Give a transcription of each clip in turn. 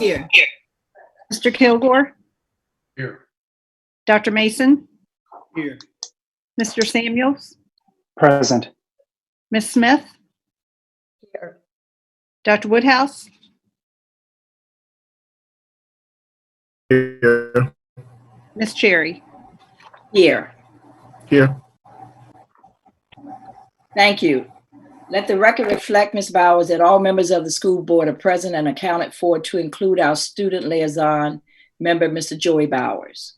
Here. Mr. Kilgore, Here. Dr. Mason, Here. Mr. Samuels, Present. Ms. Smith, Here. Dr. Woodhouse, Here. Ms. Cherry. Here. Here. Thank you. Let the record reflect, Ms. Bowers, that all members of the school board are present and accounted for, to include our student liaison member, Mr. Joey Bowers.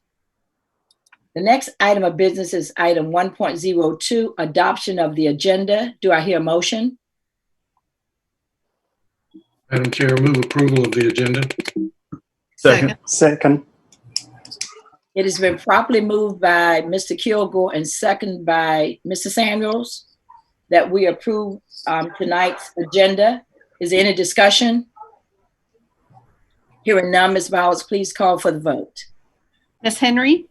The next item of business is item 1.02, adoption of the agenda. Do I hear a motion? Madam Chair, move approval of the agenda. Second. It has been properly moved by Mr. Kilgore and seconded by Mr. Samuels that we approve tonight's agenda. Is there any discussion? Hearing none, Ms. Bowers, please call for the vote. Ms. Henry,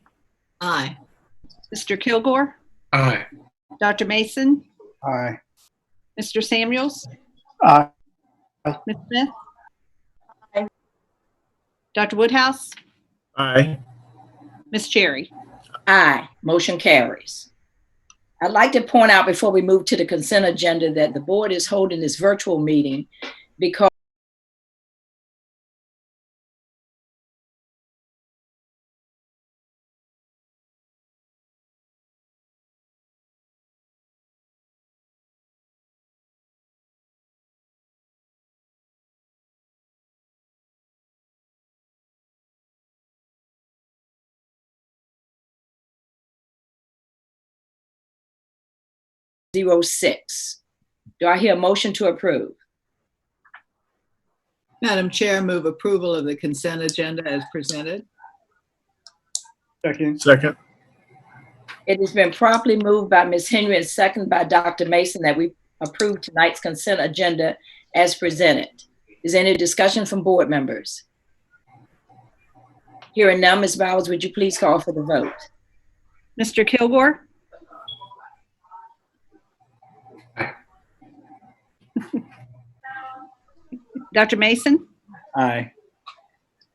Aye. Mr. Kilgore, Aye. Dr. Mason, Aye. Mr. Samuels, Aye. Ms. Smith, Aye. Dr. Woodhouse, Aye. Ms. Cherry. Aye. Motion carries. I'd like to point out before we move to the consent agenda that the board is holding this virtual meeting because (06). Do I hear a motion to approve? Madam Chair, move approval of the consent agenda as presented. Second. It has been properly moved by Ms. Henry and seconded by Dr. Mason that we approve tonight's consent agenda as presented. Is there any discussion from board members? Hearing none, Ms. Bowers, would you please call for the vote? Mr. Kilgore, Dr. Mason, Aye.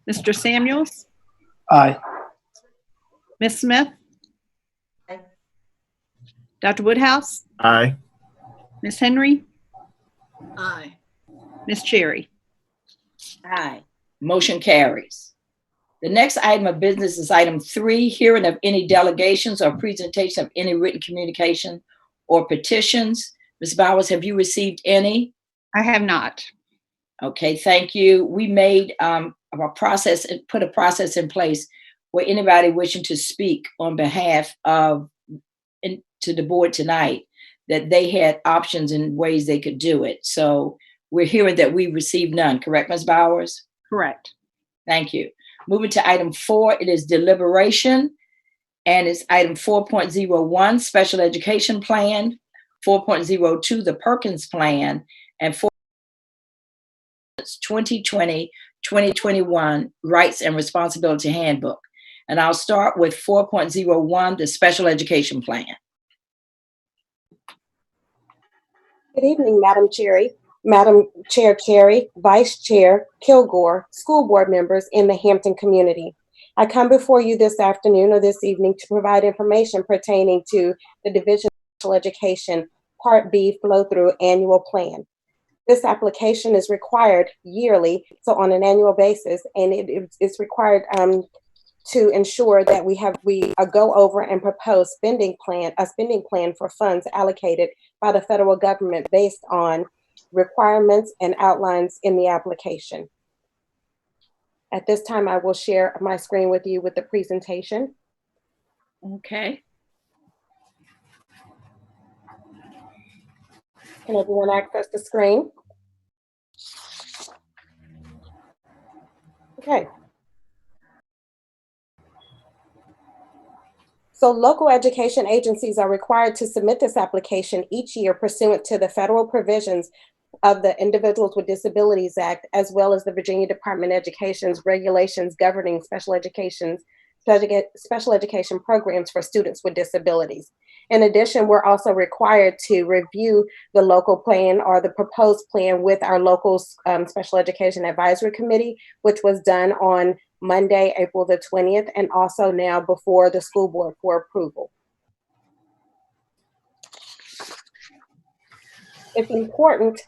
Mr. Samuels, Aye. Ms. Smith, Aye. Dr. Woodhouse, Aye. Ms. Henry, Aye. Ms. Cherry. Aye. Motion carries. The next item of business is item 3, hearing of any delegations or presentation of any written communication or petitions. Ms. Bowers, have you received any? I have not. Okay, thank you. We made a process and put a process in place where anybody wishing to speak on behalf of to the board tonight, that they had options and ways they could do it. So we're hearing that we received none, correct, Ms. Bowers? Correct. Thank you. Moving to item 4, it is deliberation, and it's item 4.01, special education plan, 4.02, the Perkins plan, and 2020-2021 Rights and Responsibility Handbook. And I'll start with 4.01, the special education plan. Good evening, Madam Chair Carey, Vice Chair Kilgore, school board members in the Hampton community. I come before you this afternoon or this evening to provide information pertaining to the Division of Special Education Part B flow-through annual plan. This application is required yearly, so on an annual basis, and it's required to ensure that we go over and propose a spending plan for funds allocated by the federal government based on requirements and outlines in the application. At this time, I will share my screen with you with the presentation. Okay. Can everyone access the screen? Okay. So local education agencies are required to submit this application each year pursuant to the federal provisions of the Individuals with Disabilities Act, as well as the Virginia Department of Education's regulations governing special education programs for students with disabilities. In addition, we're also required to review the local plan or the proposed plan with our local Special Education Advisory Committee, which was done on Monday, April the 20th, and also now before the school board for approval. It's important.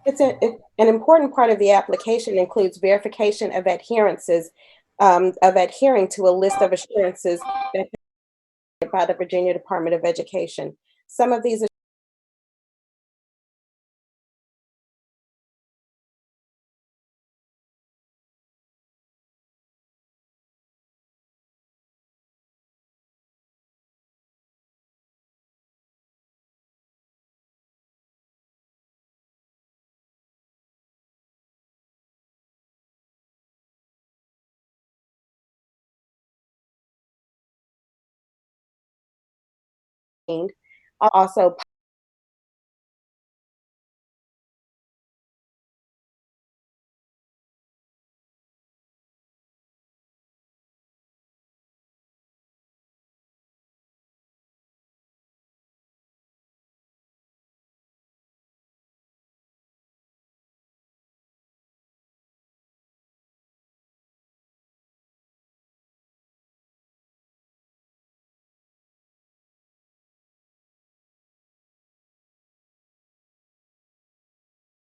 An important part of the application includes verification of adherences, of adhering to a list of assurances that by the Virginia Department of Education. Some of these also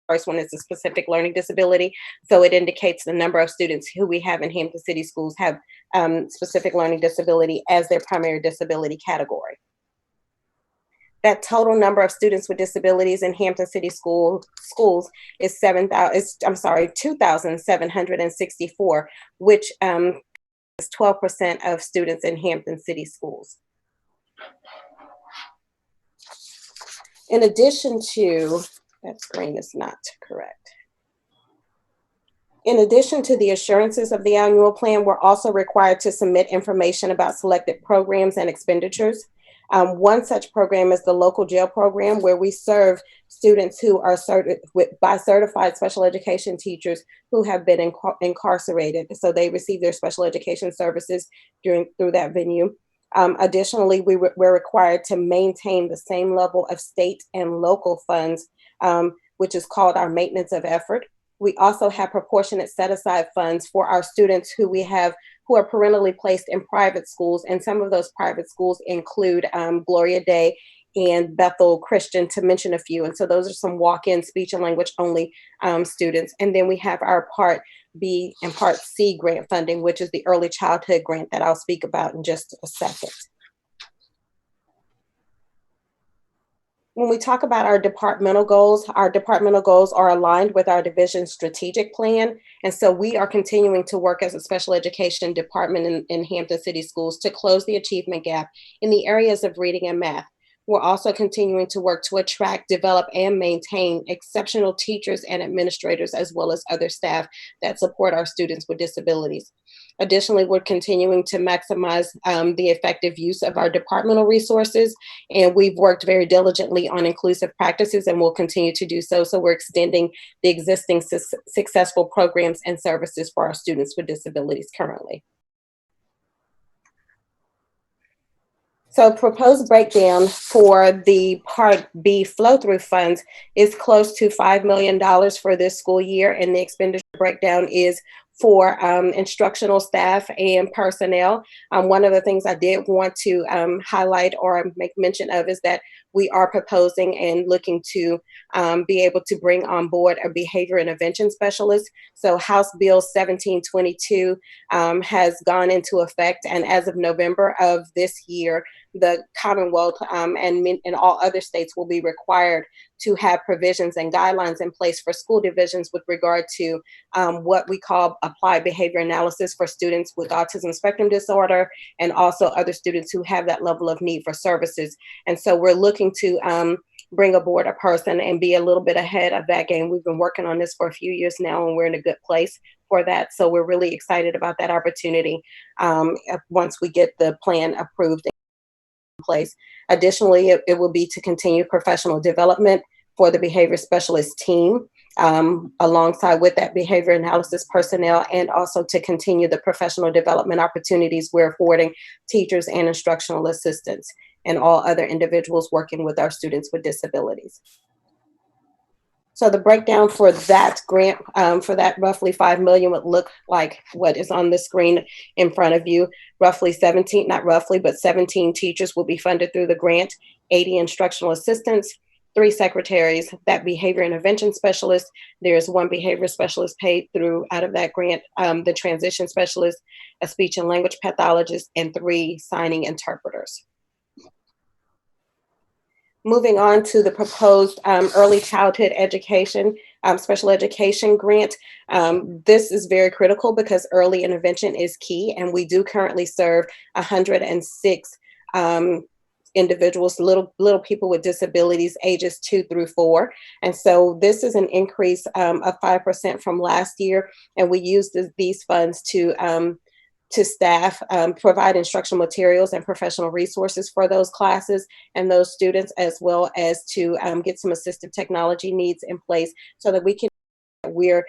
first one is a specific learning disability. So it indicates the number of students who we have in Hampton City Schools have specific learning disability as their primary disability category. That total number of students with disabilities in Hampton City schools is 2,764, which is 12% of students in Hampton City Schools. In addition to, that screen is not correct. In addition to the assurances of the annual plan, we're also required to submit information about selected programs and expenditures. One such program is the local jail program, where we serve students who are by certified special education teachers who have been incarcerated. So they receive their special education services through that venue. Additionally, we're required to maintain the same level of state and local funds, which is called our maintenance of effort. We also have proportionate set-aside funds for our students who are parentally placed in private schools, and some of those private schools include Gloria Day and Bethel Christian, to mention a few. And so those are some walk-in speech and language only students. And then we have our Part B and Part C grant funding, which is the early childhood grant that I'll speak about in just a second. When we talk about our departmental goals are aligned with our division strategic plan. And so we are continuing to work as a special education department in Hampton City Schools to close the achievement gap in the areas of reading and math. We're also continuing to work to attract, develop, and maintain exceptional teachers and administrators, as well as other staff that support our students with disabilities. Additionally, we're continuing to maximize the effective use of our departmental resources, and we've worked very diligently on inclusive practices and will continue to do so. So we're extending the existing successful programs and services for our students with disabilities currently. So proposed breakdown for the Part B flow-through funds is close to $5 million for this school year, and the expenditure breakdown is for instructional staff and personnel. One of the things I did want to highlight or make mention of is that we are proposing and looking to be able to bring on board a behavior intervention specialist. So House Bill 1722 has gone into effect, and as of November of this year, the Commonwealth and all other states will be required to have provisions and guidelines in place for school divisions with regard to what we call applied behavior analysis for students with autism spectrum disorder, and also other students who have that level of need for services. And so we're looking to bring aboard a person and be a little bit ahead of that game. We've been working on this for a few years now, and we're in a good place for that. So we're really excited about that opportunity once we get the plan approved in place. Additionally, it will be to continue professional development for the behavior specialist team. alongside with that behavior analysis personnel, and also to continue the professional development opportunities we're affording teachers and instructional assistants and all other individuals working with our students with disabilities. So the breakdown for that grant, for that roughly $5 million would look like what is on the screen in front of you. Roughly 17, not roughly, but 17 teachers will be funded through the grant, 80 instructional assistants, 3 secretaries, that behavior intervention specialist. There's 1 behavior specialist paid through out of that grant, the transition specialist, a speech and language pathologist, and 3 signing interpreters. Moving on to the proposed early childhood education, special education grant. This is very critical because early intervention is key, and we do currently serve 106 individuals, little people with disabilities ages 2 through 4. And so this is an increase of 5% from last year. And we use these funds to staff, provide instructional materials and professional resources for those classes and those students, as well as to get some assistive technology needs in place so that we're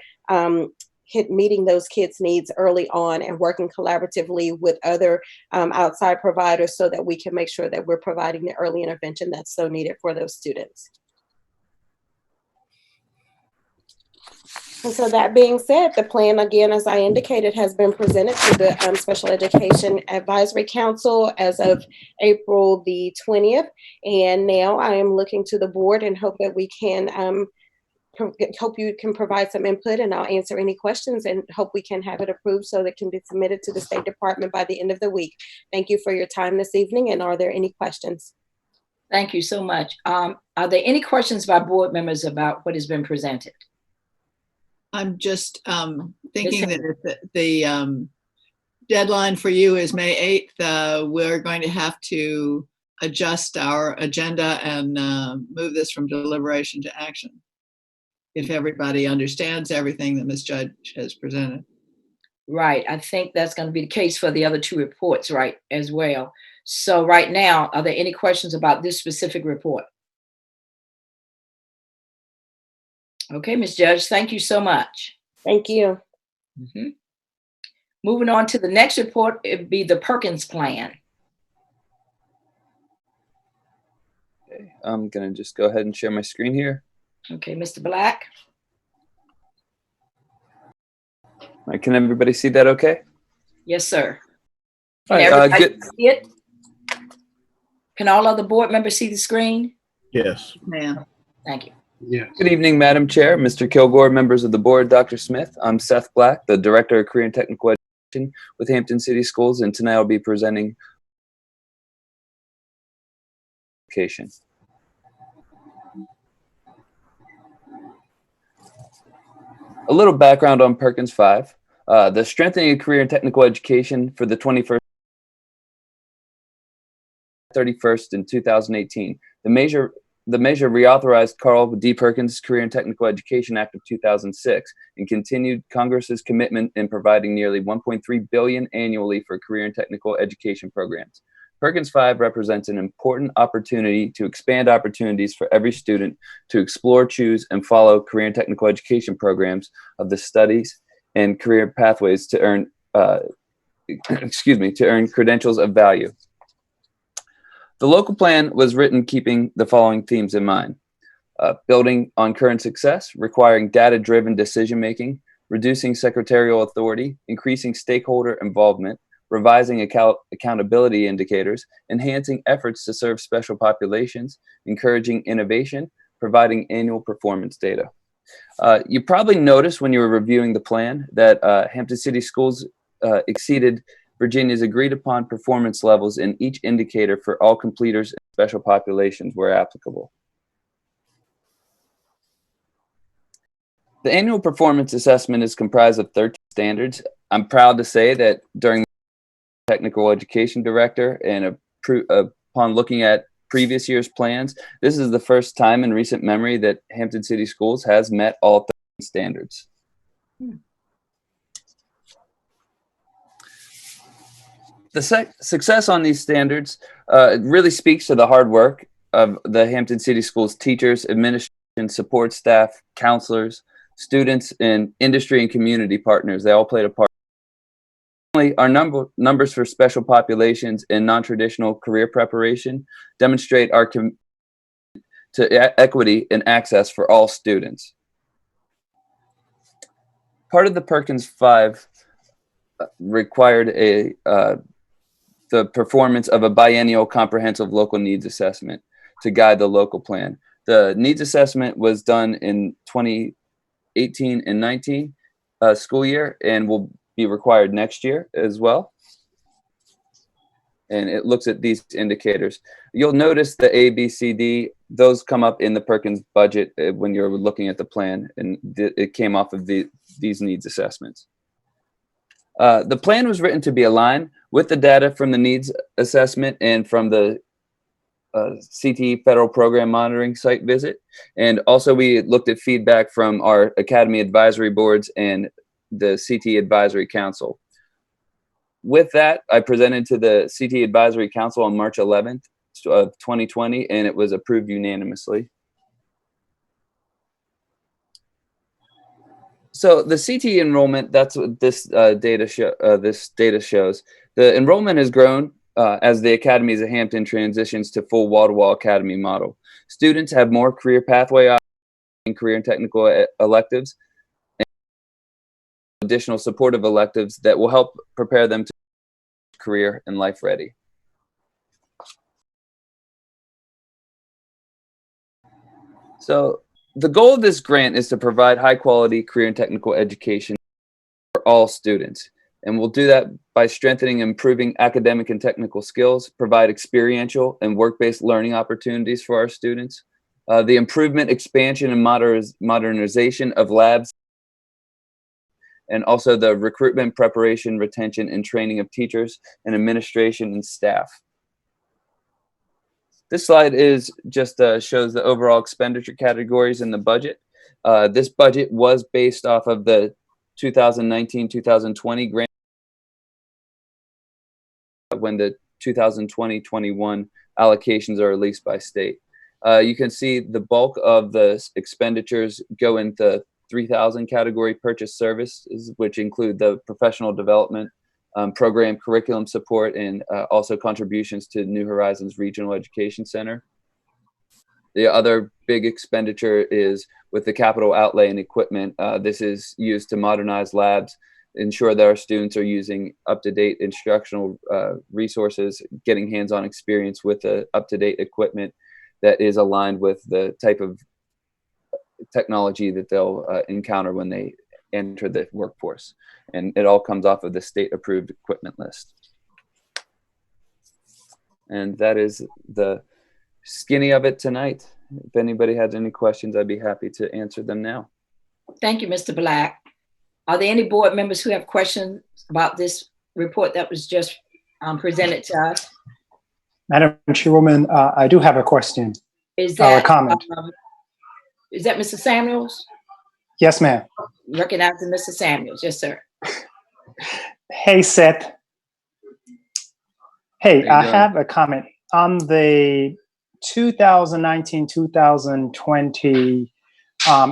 meeting those kids' needs early on and working collaboratively with other outside providers so that we can make sure that we're providing the early intervention that's so needed for those students. And so that being said, the plan, again, as I indicated, has been presented to the Special Education Advisory Council as of April the 20th. And now I am looking to the board and hope that we can, hope you can provide some input, and I'll answer any questions and hope we can have it approved so that it can be submitted to the State Department by the end of the week. Thank you for your time this evening. And are there any questions? Thank you so much. Are there any questions by board members about what has been presented? I'm just thinking that the deadline for you is May 8th. We're going to have to adjust our agenda and move this from deliberation to action, if everybody understands everything that Ms. Judge has presented. Right. I think that's going to be the case for the other 2 reports, right, as well. So right now, are there any questions about this specific report? Okay, Ms. Judge, thank you so much. Thank you. Mm-hmm. Moving on to the next report, it'd be the Perkins Plan. Okay, I'm going to just go ahead and share my screen here. Okay, Mr. Black. All right, can everybody see that okay? Yes, sir. All Can right, everybody good. see it? Can all other board members see the screen? Yes. Ma'am. Thank you. Yeah. Good evening, Madam Chair, Mr. Kilgore, members of the board, Dr. Smith. I'm Seth Black, the Director of Career and Technical Education with Hampton City Schools, and tonight I'll be presenting education. A little background on Perkins 5. The Strengthening of Career and Technical Education for the 21st 31st in 2018. The measure reauthorized Carl D. Perkins' Career and Technical Education Act of 2006 and continued Congress's commitment in providing nearly $1.3 billion annually for career and technical education programs. Perkins 5 represents an important opportunity to expand opportunities for every student to explore, choose, and follow career and technical education programs of the studies and career pathways to earn, to earn credentials of value. The local plan was written keeping the following themes in mind: building on current success, requiring data-driven decision-making, reducing secretarial authority, increasing stakeholder involvement, revising accountability indicators, enhancing efforts to serve special populations, encouraging innovation, providing annual performance data. You probably noticed when you were reviewing the plan that Hampton City Schools exceeded Virginia's agreed upon performance levels in each indicator for all completers and special populations where applicable. The annual performance assessment is comprised of 13 standards. I'm proud to say that during the technical education director and upon looking at previous year's plans, this is the first time in recent memory that Hampton City Schools has met all 13 standards. The success on these standards really speaks to the hard work of the Hampton City Schools teachers, administration, support staff, counselors, students, and industry and community partners. They all played a part. Our numbers for special populations and non-traditional career preparation demonstrate our commitment to equity and access for all students. Part of the Perkins 5 required the performance of a biennial comprehensive local needs assessment to guide the local plan. The needs assessment was done in 2018 and 19 school year and will be required next year as well. And it looks at these indicators. You'll notice the A, B, C, D, those come up in the Perkins budget when you're looking at the plan, and it came off of these needs assessments. The plan was written to be aligned with the data from the needs assessment and from the CTE Federal Program Monitoring site visit. And also we looked at feedback from our Academy Advisory Boards and the CTE Advisory Council. With that, I presented to the CTE Advisory Council on March 11th of 2020, and it was approved unanimously. So the CTE enrollment, that's what this data shows. The enrollment has grown as the Academies of Hampton transitions to full wall-to-wall academy model. Students have more career pathway options and career and technical electives, and additional supportive electives that will help prepare them to career and life ready. So the goal of this grant is to provide high quality career and technical education for all students. And we'll do that by strengthening and improving academic and technical skills, provide experiential and work-based learning opportunities for our students, the improvement, expansion, and modernization of labs, and also the recruitment, preparation, retention, and training of teachers and administration and staff. This slide is just shows the overall expenditure categories in the budget. This budget was based off of the 2019-2020 grant when the 2020-21 allocations are released by state. You can see the bulk of the expenditures go into 3,000 category purchase services, which include the professional development, program curriculum support, and also contributions to New Horizons Regional Education Center. The other big expenditure is with the capital outlay and equipment. This is used to modernize labs, ensure that our students are using up-to-date instructional resources, getting hands-on experience with the up-to-date equipment that is aligned with the type of technology that they'll encounter when they enter the workforce. And it all comes off of the state-approved equipment list. And that is the skinny of it tonight. If anybody has any questions, I'd be happy to answer them now. Thank you, Mr. Black. Are there any board members who have questions about this report that was just presented to us? Madam Chairwoman, I do have a question. Is that a comment? Is that Mr. Samuels? Yes, ma'am. Recognizing Mr. Samuels. Yes, sir. Hey, Seth. Hey, you I doing? have a comment on the 2019-2020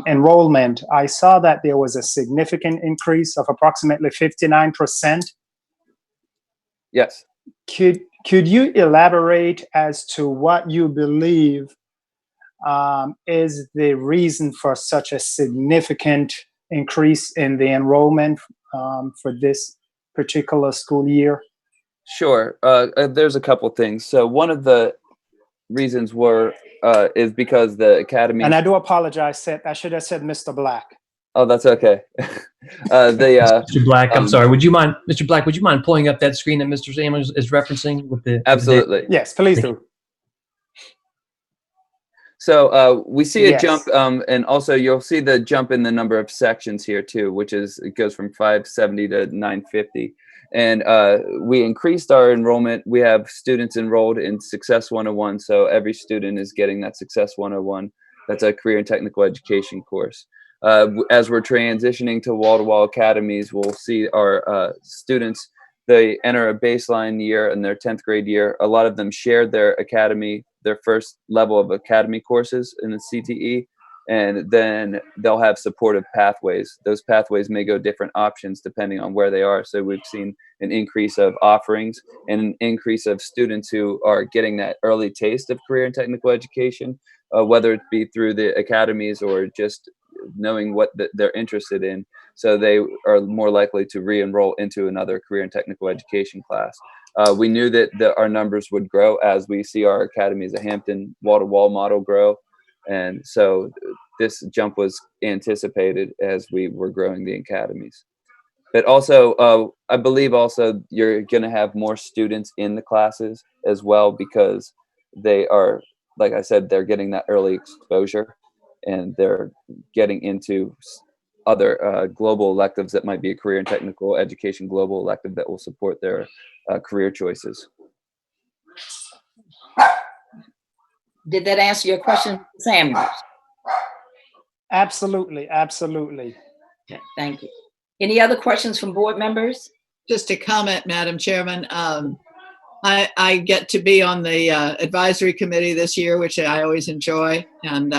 enrollment. I saw that there was a significant increase of approximately 59%. Yes. Could you elaborate as to what you believe is the reason for such a significant increase in the enrollment for this particular school year? Sure. There's a couple things. So one of the reasons is because the Academy. And I do apologize, Seth. I should have said Mr. Black. Oh, that's okay. Mr. Black, I'm sorry. Would you mind, Mr. Black, would you mind pulling up that screen that Mr. Samuels is referencing with the? Absolutely. Yes, please do. So we see a Yes. jump, and also you'll see the jump in the number of sections here too, which is, it goes from 570 to 950. And we increased our enrollment. We have students enrolled in Success 101. So every student is getting that Success 101. That's a career and technical education course. As we're transitioning to wall-to-wall academies, we'll see our students, they enter a baseline year in their 10th grade year. A lot of them shared their academy, their first level of academy courses in the CTE. And then they'll have supportive pathways. Those pathways may go different options depending on where they are. So we've seen an increase of offerings and an increase of students who are getting that early taste of career and technical education, whether it be through the academies or just knowing what they're interested in. So they are more likely to re-enroll into another career and technical education class. We knew that our numbers would grow as we see our academies at Hampton wall-to-wall model grow. And so this jump was anticipated as we were growing the academies. But also, I believe also you're going to have more students in the classes as well, because they are, like I said, they're getting that early exposure and they're getting into other global electives that might be a career and technical education global elective that will support their career choices. Did that answer your question, Samuels? Absolutely, absolutely. Okay, thank you. Any other questions from board members? Just a comment, Madam Chairman. I get to be on the advisory committee this year, which I always enjoy. And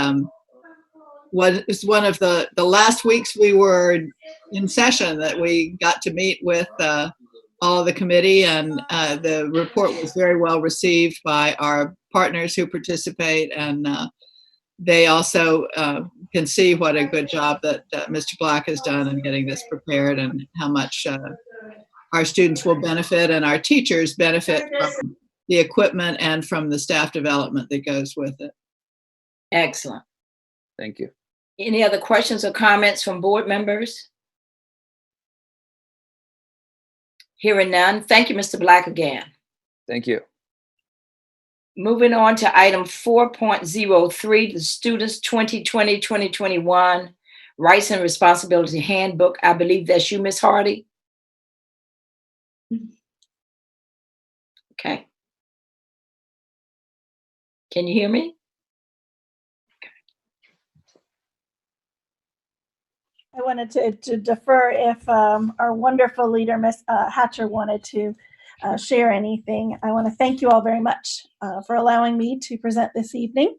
was one of the last weeks we were in session that we got to meet with all of the committee, and the report was very well received by our partners who participate, and they also can see what a good job that Mr. Black has done in getting this prepared, and how much our students will benefit and our teachers benefit from the equipment and from the staff development that goes with it. Excellent. Thank you. Any other questions or comments from board members? Hearing none. Thank you, Mr. Black, again. Thank you. Moving on to item 4.03, the Students 2020-2021 Rights and Responsibility Handbook. I believe that's you, Ms. Hardy. Okay. Can you hear me? I wanted to defer if our wonderful leader, Ms. Hatcher, wanted to share anything. I want to thank you all very much for allowing me to present this evening.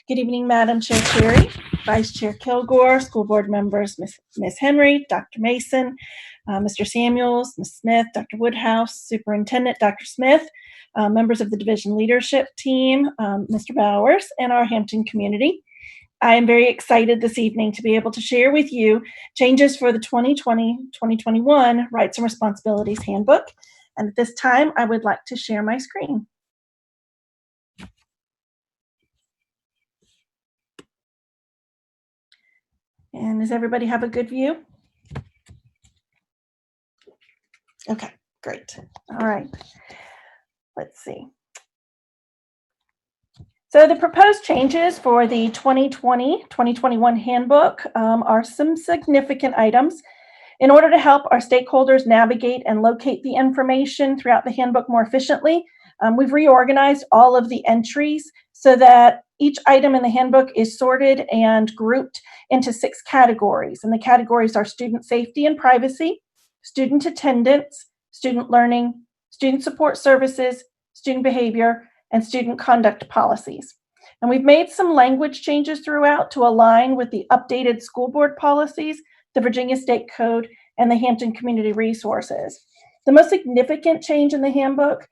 Good evening, Madam Chair Cherry, Vice Chair Kilgore, school board members, Ms. Henry, Dr. Mason, Mr. Samuels, Ms. Smith, Dr. Woodhouse, Superintendent Dr. Smith, members of the division leadership team, Mr. Bowers, and our Hampton community. I am very excited this evening to be able to share with you changes for the 2020-2021 Rights and Responsibilities Handbook. And at this time, I would like to share my screen. And does everybody have a good view? Okay, great. All right. Let's see. So the proposed changes for the 2020-2021 handbook are some significant items. In order to help our stakeholders navigate and locate the information throughout the handbook more efficiently, we've reorganized all of the entries so that each item in the handbook is sorted and grouped into 6 categories. And the categories are student safety and privacy, student attendance, student learning, student support services, student behavior, and student conduct policies. And we've made some language changes throughout to align with the updated school board policies, the Virginia State Code, and the Hampton Community Resources. The most significant change in the handbook,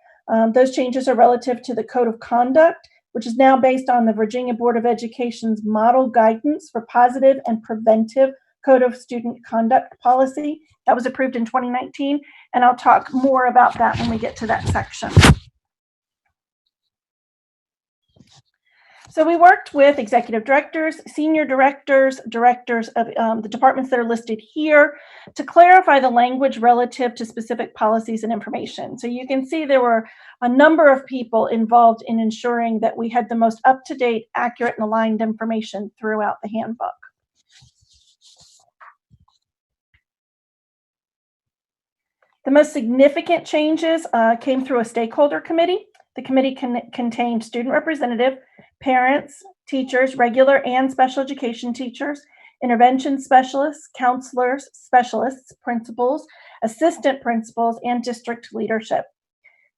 those changes are relative to the Code of Conduct, which is now based on the Virginia Board of Education's model guidance for positive and preventive Code of Student Conduct policy that was approved in 2019. And I'll talk more about that when we get to that section. So we worked with executive directors, senior directors, directors of the departments that are listed here to clarify the language relative to specific policies and information. So you can see there were a number of people involved in ensuring that we had the most up-to-date, accurate, and aligned information throughout the handbook. The most significant changes came through a stakeholder committee. The committee contained student representative, parents, teachers, regular and special education teachers, intervention specialists, counselors, specialists, principals, assistant principals, and district leadership.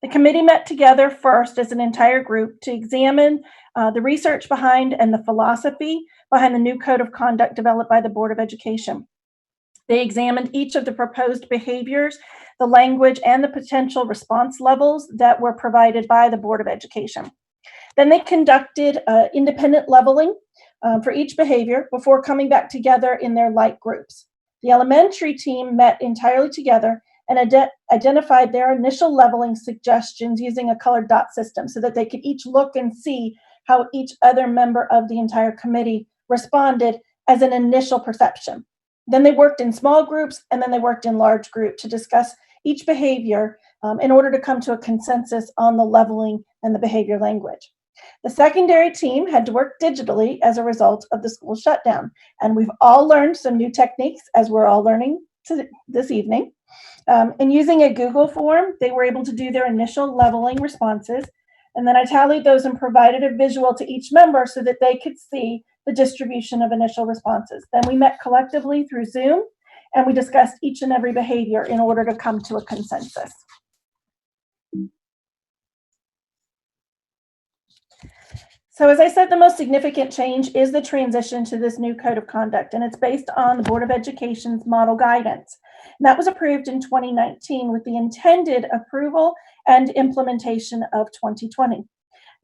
The committee met together first as an entire group to examine the research behind and the philosophy behind the new code of conduct developed by the Board of Education. They examined each of the proposed behaviors, the language, and the potential response levels that were provided by the Board of Education. Then they conducted independent leveling for each behavior before coming back together in their like groups. The elementary team met entirely together and identified their initial leveling suggestions using a colored dot system so that they could each look and see how each other member of the entire committee responded as an initial perception. Then they worked in small groups, and then they worked in large groups to discuss each behavior in order to come to a consensus on the leveling and the behavior language. The secondary team had to work digitally as a result of the school shutdown, and we've all learned some new techniques as we're all learning this evening. And using a Google form, they were able to do their initial leveling responses, and then I tallied those and provided a visual to each member so that they could see the distribution of initial responses. Then we met collectively through Zoom, and we discussed each and every behavior in order to come to a consensus. So as I said, the most significant change is the transition to this new code of conduct, and it's based on the Board of Education's model guidance. And that was approved in 2019 with the intended approval and implementation of 2020.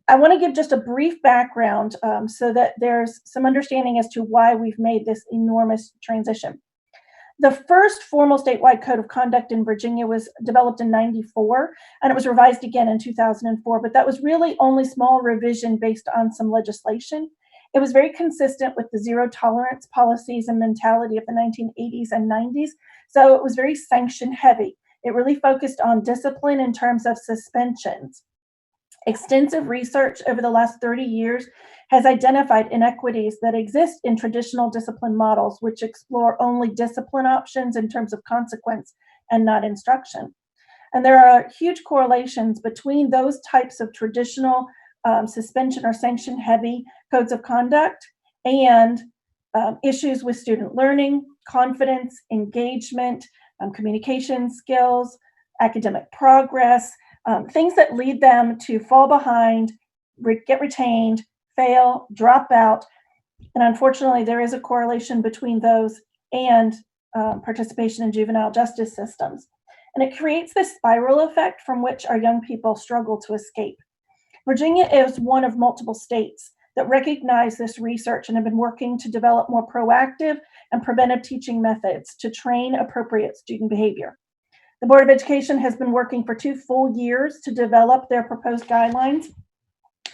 I want to give just a brief background so that there's some understanding as to why we've made this enormous transition. The first formal statewide code of conduct in Virginia was developed in '94, and it was revised again in 2004, but that was really only small revision based on some legislation. It was very consistent with the zero tolerance policies and mentality of the 1980s and 90s, so it was very sanction heavy. It really focused on discipline in terms of suspensions. Extensive research over the last 30 years has identified inequities that exist in traditional discipline models, which explore only discipline options in terms of consequence and not instruction. And there are huge correlations between those types of traditional suspension or sanction heavy codes of conduct and issues with student learning, confidence, engagement, communication skills, academic progress, things that lead them to fall behind, get retained, fail, drop out. And unfortunately, there is a correlation between those and participation in juvenile justice systems. And it creates this spiral effect from which our young people struggle to escape. Virginia is one of multiple states that recognize this research and have been working to develop more proactive and preventive teaching methods to train appropriate student behavior. The Board of Education has been working for 2 full years to develop their proposed guidelines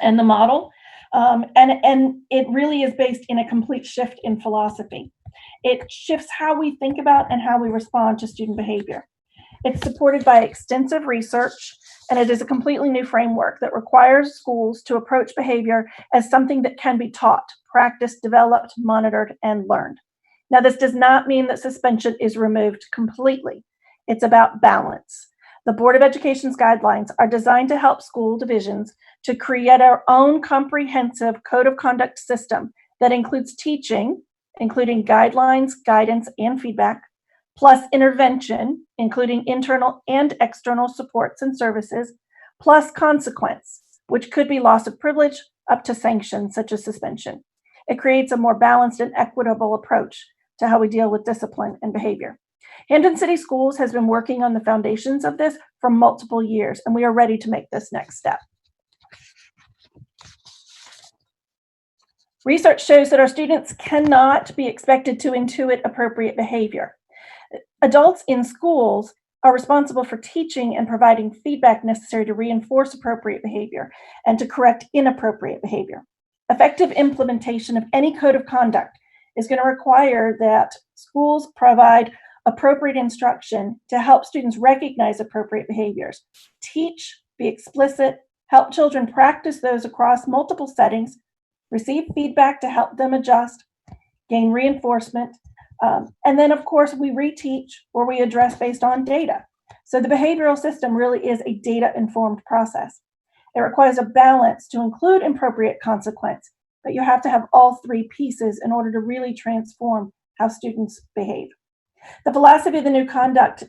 and the model, and it really is based in a complete shift in philosophy. It shifts how we think about and how we respond to student behavior. It's supported by extensive research, and it is a completely new framework that requires schools to approach behavior as something that can be taught, practiced, developed, monitored, and learned. Now, this does not mean that suspension is removed completely. It's about balance. The Board of Education's guidelines are designed to help school divisions to create our own comprehensive code of conduct system that includes teaching, including guidelines, guidance, and feedback, plus intervention, including internal and external supports and services, plus consequence, which could be loss of privilege up to sanctions such as suspension. It creates a more balanced and equitable approach to how we deal with discipline and behavior. Hampton City Schools has been working on the foundations of this for multiple years, and we are ready to make this next step. Research shows that our students cannot be expected to intuit appropriate behavior. Adults in schools are responsible for teaching and providing feedback necessary to reinforce appropriate behavior and to correct inappropriate behavior. Effective implementation of any code of conduct is going to require that schools provide appropriate instruction to help students recognize appropriate behaviors, teach, be explicit, help children practice those across multiple settings, receive feedback to help them adjust, gain reinforcement, and then, of course, we reteach or we address based on data. So the behavioral system really is a data-informed process. It requires a balance to include appropriate consequence, but you have to have all 3 pieces in order to really transform how students behave. The philosophy of the new conduct,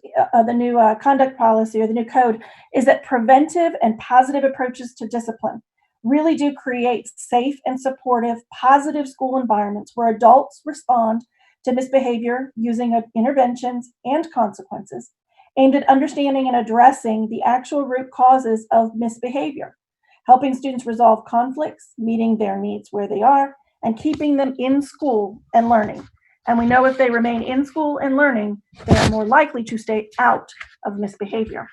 conduct policy or the new code is that preventive and positive approaches to discipline really do create safe and supportive, positive school environments where adults respond to misbehavior using interventions and consequences aimed at understanding and addressing the actual root causes of misbehavior, helping students resolve conflicts, meeting their needs where they are, and keeping them in school and learning. And we know if they remain in school and learning, they are more likely to stay out of misbehavior.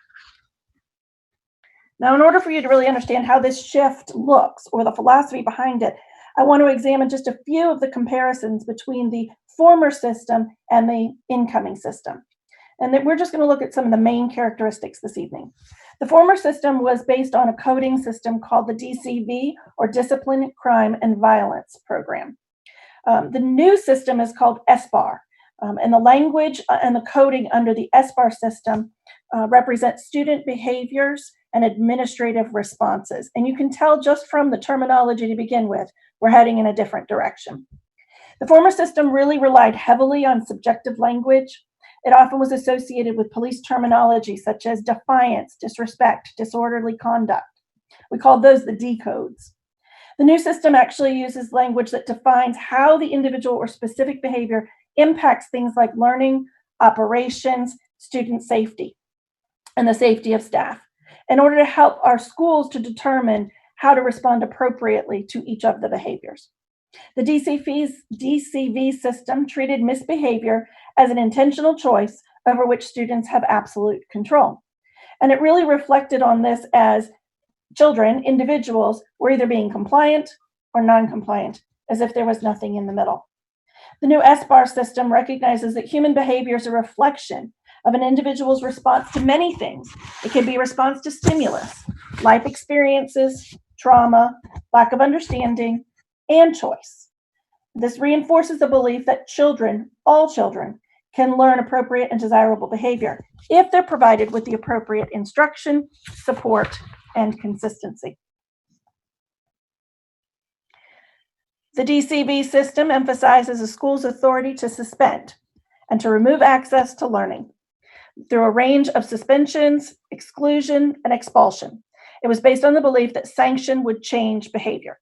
Now, in order for you to really understand how this shift looks or the philosophy behind it, I want to examine just a few of the comparisons between the former system and the incoming system. And that we're just going to look at some of the main characteristics this evening. The former system was based on a coding system called the DCV, or Discipline, Crime, and Violence Program. The new system is called SBAR, and the language and the coding under the SBAR system represents student behaviors and administrative responses. And you can tell just from the terminology to begin with, we're heading in a different direction. The former system really relied heavily on subjective language. It often was associated with police terminology such as defiance, disrespect, disorderly conduct. We called those the D codes. The new system actually uses language that defines how the individual or specific behavior impacts things like learning, operations, student safety, and the safety of staff, in order to help our schools to determine how to respond appropriately to each of the behaviors. The DCV system treated misbehavior as an intentional choice over which students have absolute control. And it really reflected on this as children, individuals, were either being compliant or non-compliant, as if there was nothing in the middle. The new SBAR system recognizes that human behavior is a reflection of an individual's response to many things. It can be a response to stimulus, life experiences, trauma, lack of understanding, and choice. This reinforces the belief that children, all children, can learn appropriate and desirable behavior if they're provided with the appropriate instruction, support, and consistency. The DCV system emphasizes a school's authority to suspend and to remove access to learning through a range of suspensions, exclusion, and expulsion. It was based on the belief that sanction would change behavior.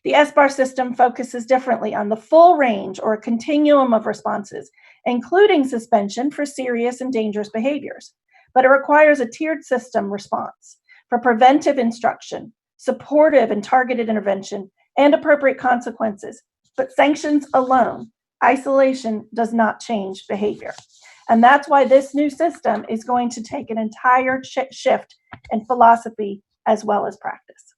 The SBAR system focuses differently on the full range or a continuum of responses, including suspension for serious and dangerous behaviors, but it requires a tiered system response for preventive instruction, supportive and targeted intervention, and appropriate consequences. But sanctions alone, isolation, does not change behavior. And that's why this new system is going to take an entire shift in philosophy as well as practice.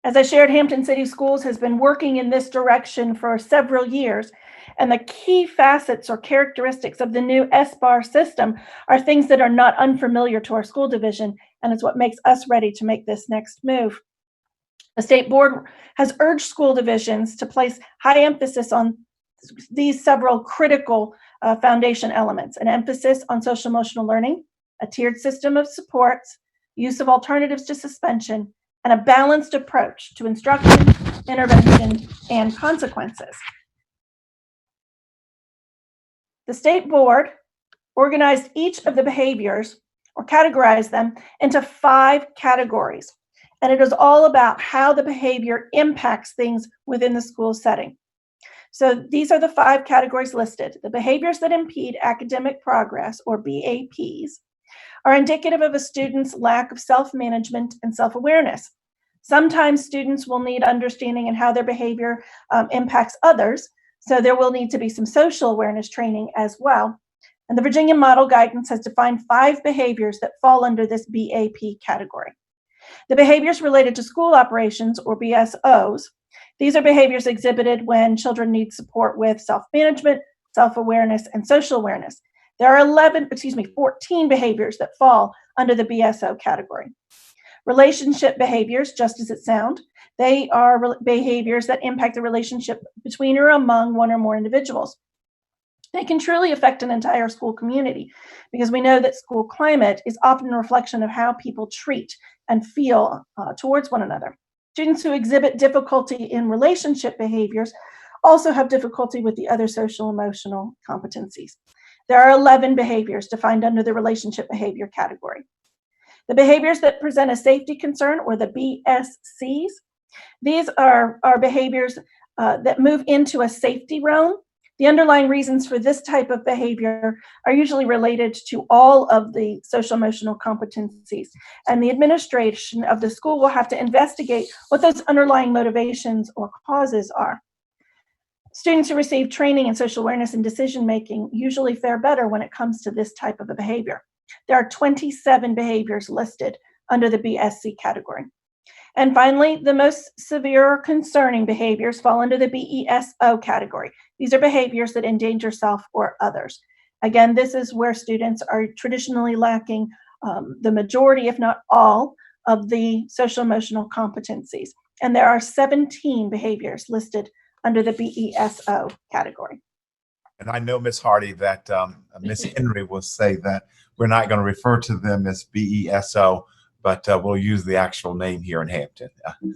As I shared, Hampton City Schools has been working in this direction for several years, and the key facets or characteristics of the new SBAR system are things that are not unfamiliar to our school division, and it's what makes us ready to make this next move. The state board has urged school divisions to place high emphasis on these several critical foundation elements: an emphasis on social emotional learning, a tiered system of supports, use of alternatives to suspension, and a balanced approach to instruction, intervention, and consequences. The state board organized each of the behaviors or categorized them into 5 categories. And it is all about how the behavior impacts things within the school setting. So these are the 5 categories listed. The behaviors that impede academic progress, or BAPs, are indicative of a student's lack of self-management and self-awareness. Sometimes students will need understanding in how their behavior impacts others, so there will need to be some social awareness training as well. And the Virginia Model Guidance has defined 5 behaviors that fall under this BAP category. The behaviors related to school operations, or BSOs, these are behaviors exhibited when children need support with self-management, self-awareness, and social awareness. There are 14 behaviors that fall under the BSO category. Relationship behaviors, just as it sounds, they are behaviors that impact the relationship between or among one or more individuals. They can truly affect an entire school community, because we know that school climate is often a reflection of how people treat and feel towards one another. Students who exhibit difficulty in relationship behaviors also have difficulty with the other social emotional competencies. There are 11 behaviors defined under the relationship behavior category. The behaviors that present a safety concern, or the BSCs, these are behaviors that move into a safety realm. The underlying reasons for this type of behavior are usually related to all of the social emotional competencies, and the administration of the school will have to investigate what those underlying motivations or causes are. Students who receive training in social awareness and decision making usually fare better when it comes to this type of a behavior. There are 27 behaviors listed under the BSC category. And finally, the most severe or concerning behaviors fall under the BESO category. These are behaviors that endanger self or others. Again, this is where students are traditionally lacking the majority, if not all, of the social emotional competencies. And there are 17 behaviors listed under the BESO category. And I know, Ms. Hardy, that Ms. Henry will say that we're not going to refer to them as BESO, but we'll use the actual name here in Hampton.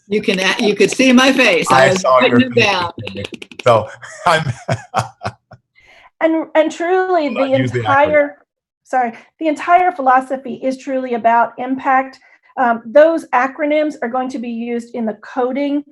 You could see my face. I was saw your writing it down. So I'm and truly the entire philosophy is truly about impact. Those acronyms are going to be used in the coding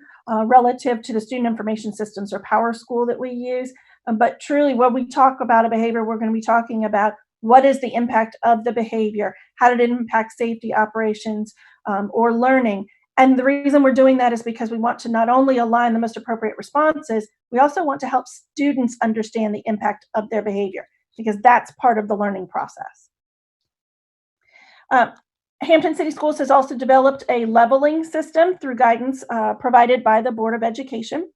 relative to the student information systems or Power School that we use. But truly, when we talk about a behavior, we're going to be talking about what is the impact of the behavior? How did it impact safety, operations, or learning? And the reason we're doing that is because we want to not only align the most appropriate responses, we also want to help students understand the impact of their behavior, because that's part of the learning process. Hampton City Schools has also developed a leveling system through guidance provided by the Board of Education.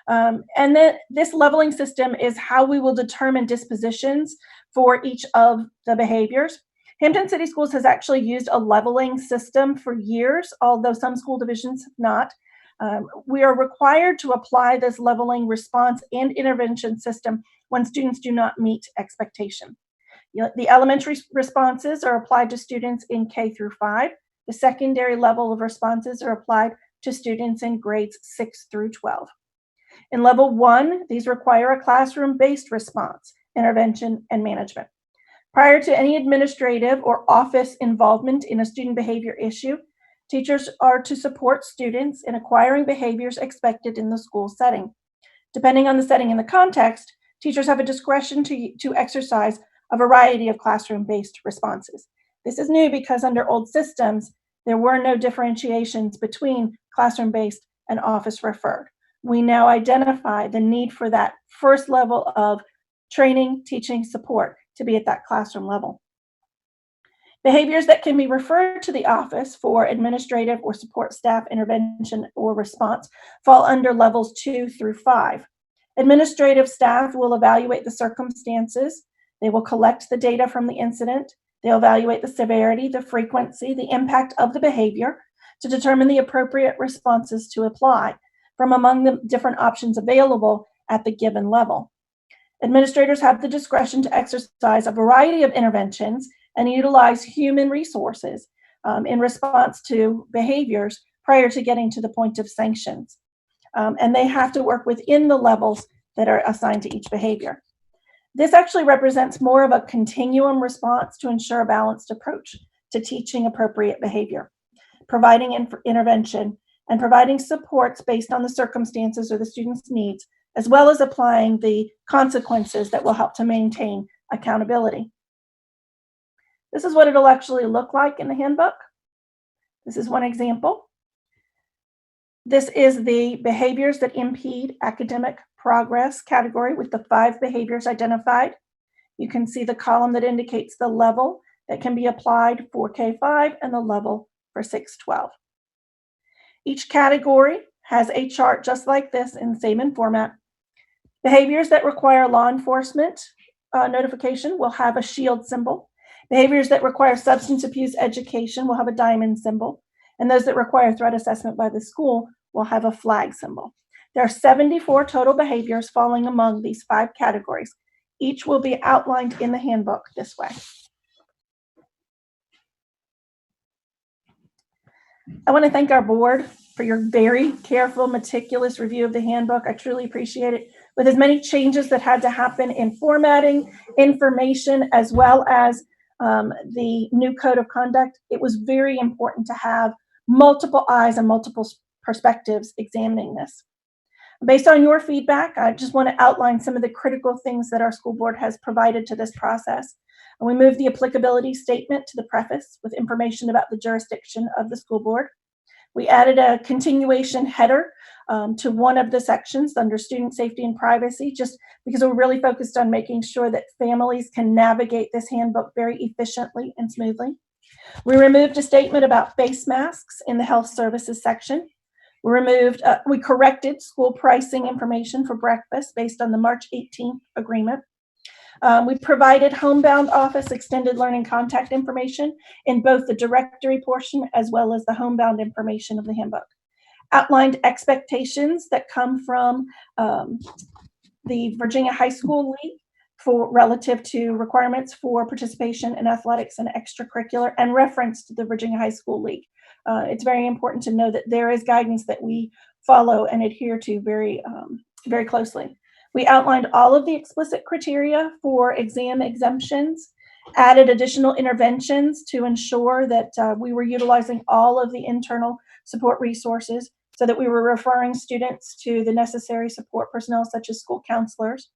And this leveling system is how we will determine dispositions for each of the behaviors. Hampton City Schools has actually used a leveling system for years, although some school divisions have not. We are required to apply this leveling response and intervention system when students do not meet expectation. The elementary responses are applied to students in K through 5. The secondary level of responses are applied to students in grades 6 through 12. In level 1, these require a classroom-based response, intervention, and management. Prior to any administrative or office involvement in a student behavior issue, teachers are to support students in acquiring behaviors expected in the school setting. Depending on the setting and the context, teachers have a discretion to exercise a variety of classroom-based responses. This is new because under old systems, there were no differentiations between classroom-based and office-referred. We now identify the need for that first level of training, teaching, support to be at that classroom level. Behaviors that can be referred to the office for administrative or support staff intervention or response fall under levels 2 through 5. Administrative staff will evaluate the circumstances. They will collect the data from the incident. They'll evaluate the severity, the frequency, the impact of the behavior to determine the appropriate responses to apply from among the different options available at the given level. Administrators have the discretion to exercise a variety of interventions and utilize human resources in response to behaviors prior to getting to the point of sanctions. And they have to work within the levels that are assigned to each behavior. This actually represents more of a continuum response to ensure a balanced approach to teaching appropriate behavior, providing intervention, and providing supports based on the circumstances or the student's needs, as well as applying the consequences that will help to maintain accountability. This is what it'll actually look like in the handbook. This is one example. This is the behaviors that impede academic progress category with the 5 behaviors identified. You can see the column that indicates the level that can be applied for K5 and the level for 612. Each category has a chart just like this in the same format. Behaviors that require law enforcement notification will have a shield symbol. Behaviors that require substance abuse education will have a diamond symbol. And those that require threat assessment by the school will have a flag symbol. There are 74 total behaviors falling among these 5 categories. Each will be outlined in the handbook this way. I want to thank our board for your very careful, meticulous review of the handbook. I truly appreciate it. With as many changes that had to happen in formatting, information, as well as the new code of conduct, it was very important to have multiple eyes and multiple perspectives examining this. Based on your feedback, I just want to outline some of the critical things that our school board has provided to this process. And we moved the applicability statement to the preface with information about the jurisdiction of the school board. We added a continuation header to one of the sections under student safety and privacy, just because we're really focused on making sure that families can navigate this handbook very efficiently and smoothly. We removed a statement about face masks in the health services section. We corrected school pricing information for breakfast based on the March 18th agreement. We provided homebound office extended learning contact information in both the directory portion as well as the homebound information of the handbook. Outlined expectations that come from the Virginia High School League relative to requirements for participation in athletics and extracurricular, and referenced the Virginia High School League. It's very important to know that there is guidance that we follow and adhere to very, very closely. We outlined all of the explicit criteria for exam exemptions, added additional interventions to ensure that we were utilizing all of the internal support resources so that we were referring students to the necessary support personnel such as school counselors.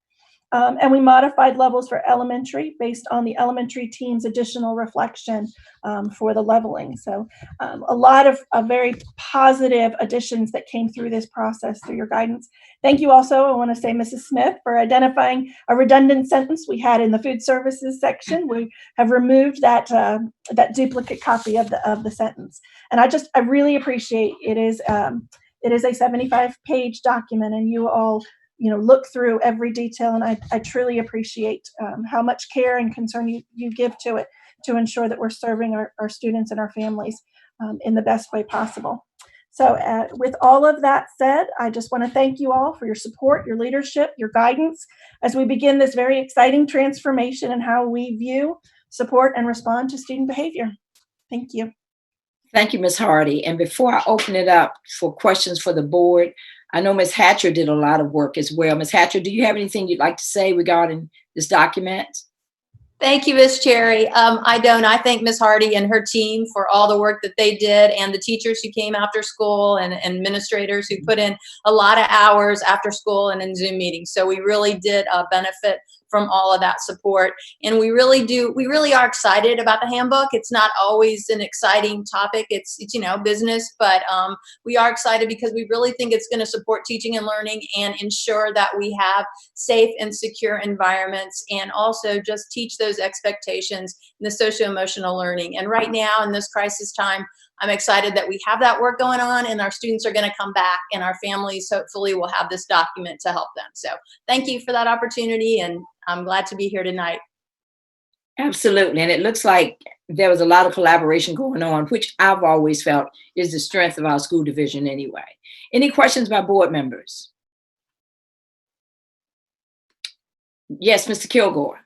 And we modified levels for elementary based on the elementary team's additional reflection for the leveling. So a lot of very positive additions that came through this process through your guidance. Thank you also, I want to say, Mrs. Smith, for identifying a redundant sentence we had in the food services section. We have removed that that duplicate copy of the sentence. And I really appreciate it is a 75-page document, and you all look through every detail, and I truly appreciate how much care and concern you give to it to ensure that we're serving our students and our families in the best way possible. So with all of that said, I just want to thank you all for your support, your leadership, your guidance as we begin this very exciting transformation in how we view, support, and respond to student behavior. Thank you. Thank you, Ms. Hardy. And before I open it up for questions for the board, I know Ms. Hatcher did a lot of work as well. Ms. Hatcher, do you have anything you'd like to say regarding this document? Thank you, Ms. Cherry. I don't. I thank Ms. Hardy and her team for all the work that they did, and the teachers who came after school and administrators who put in a lot of hours after school and in Zoom meetings. So we really did benefit from all of that support. And we really are excited about the handbook. It's not always an exciting topic. It's business, but we are excited because we really think it's going to support teaching and learning and ensure that we have safe and secure environments, and also just teach those expectations in the socio-emotional learning. And right now in this crisis time, I'm excited that we have that work going on, and our students are going to come back, and our families hopefully will have this document to help them. So thank you for that opportunity, and I'm glad to be here tonight. Absolutely. And it looks like there was a lot of collaboration going on, which I've always felt is the strength of our school division anyway. Any questions by board members? Yes, Mr. Kilgore.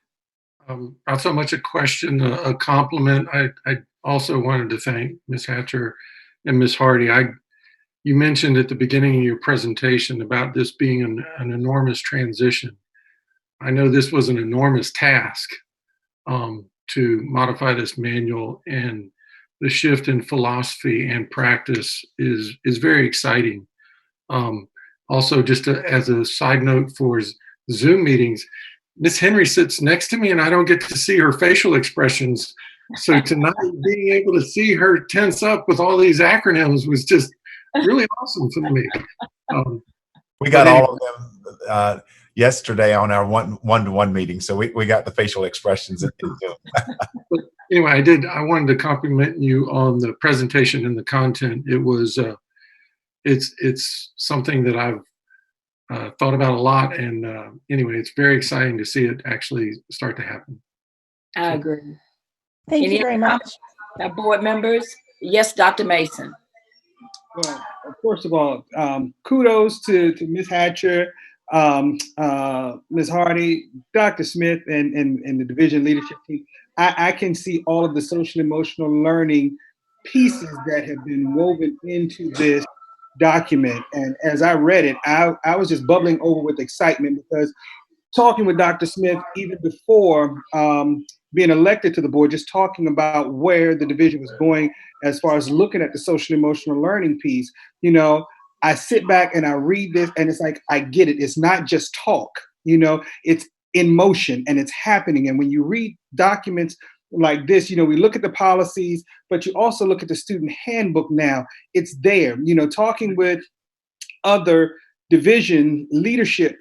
Not so much a question, a compliment. I also wanted to thank Ms. Hatcher and Ms. Hardy. You mentioned at the beginning of your presentation about this being an enormous transition. I know this was an enormous task to modify this manual, and the shift in philosophy and practice is very exciting. Also, just as a side note for Zoom meetings, Miss Henry sits next to me and I don't get to see her facial expressions. So tonight, being able to see her tense up with all these acronyms was just really awesome for me. We got all of them yesterday on our one-to-one meeting. So we got the facial expressions in Zoom. But anyway, I wanted to compliment you on the presentation and the content. It was, it's something that I've thought about a lot, and anyway, it's very exciting to see it actually start to happen. I agree. Thank you very much. Board members? Yes, Dr. Mason. Well, first of all, kudos to Ms. Hatcher, Ms. Hardy, Dr. Smith, and the division leadership team. I can see all of the social emotional learning pieces that have been woven into this document. And as I read it, I was just bubbling over with excitement, because talking with Dr. Smith, even before being elected to the board, just talking about where the division was going as far as looking at the social emotional learning piece, you know, I sit back and I read this and it's like, I get it. It's not just talk, you know, it's in motion and it's happening. And when you read documents like this, you know, we look at the policies, but you also look at the student handbook now. It's there, you know, talking with other division leadership,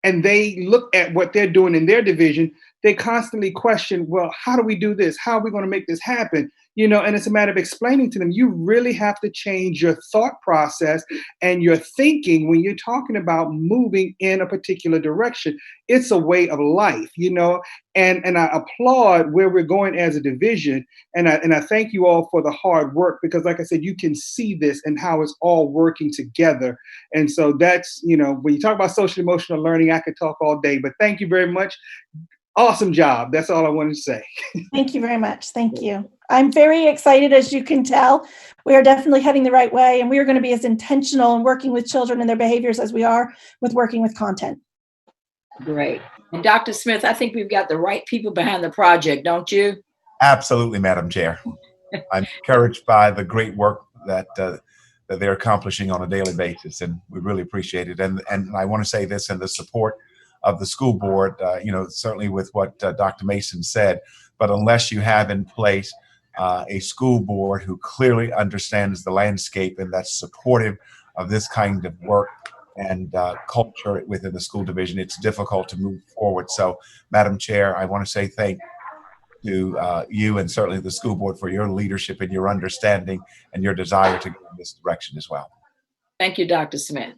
and they look at what they're doing in their division, they constantly question, well, how do we do this? How are we going to make this happen? You know, and it's a matter of explaining to them, you really have to change your thought process and your thinking when you're talking about moving in a particular direction. It's a way of life, you know, and I applaud where we're going as a division. And I thank you all for the hard work, because like I said, you can see this and how it's all working together. And so that's, you know, when you talk about social emotional learning, I could talk all day, but thank you very much. Awesome job. That's all I wanted to say. Thank you very much. Thank you. I'm very excited, as you can tell. We are definitely heading the right way, and we are going to be as intentional in working with children and their behaviors as we are with working with content. Great. And Dr. Smith, I think we've got the right people behind the project, don't you? Absolutely, Madam Chair. I'm encouraged by the great work that they're accomplishing on a daily basis, and we really appreciate it. And I want to say this in the support of the school board, you know, certainly with what Dr. Mason said, but unless you have in place a school board who clearly understands the landscape and that's supportive of this kind of work and culture within the school division, it's difficult to move forward. So, Madam Chair, I want to say thank you to you and certainly the school board for your leadership and your understanding and your desire to go in this direction as well. Thank you, Dr. Smith.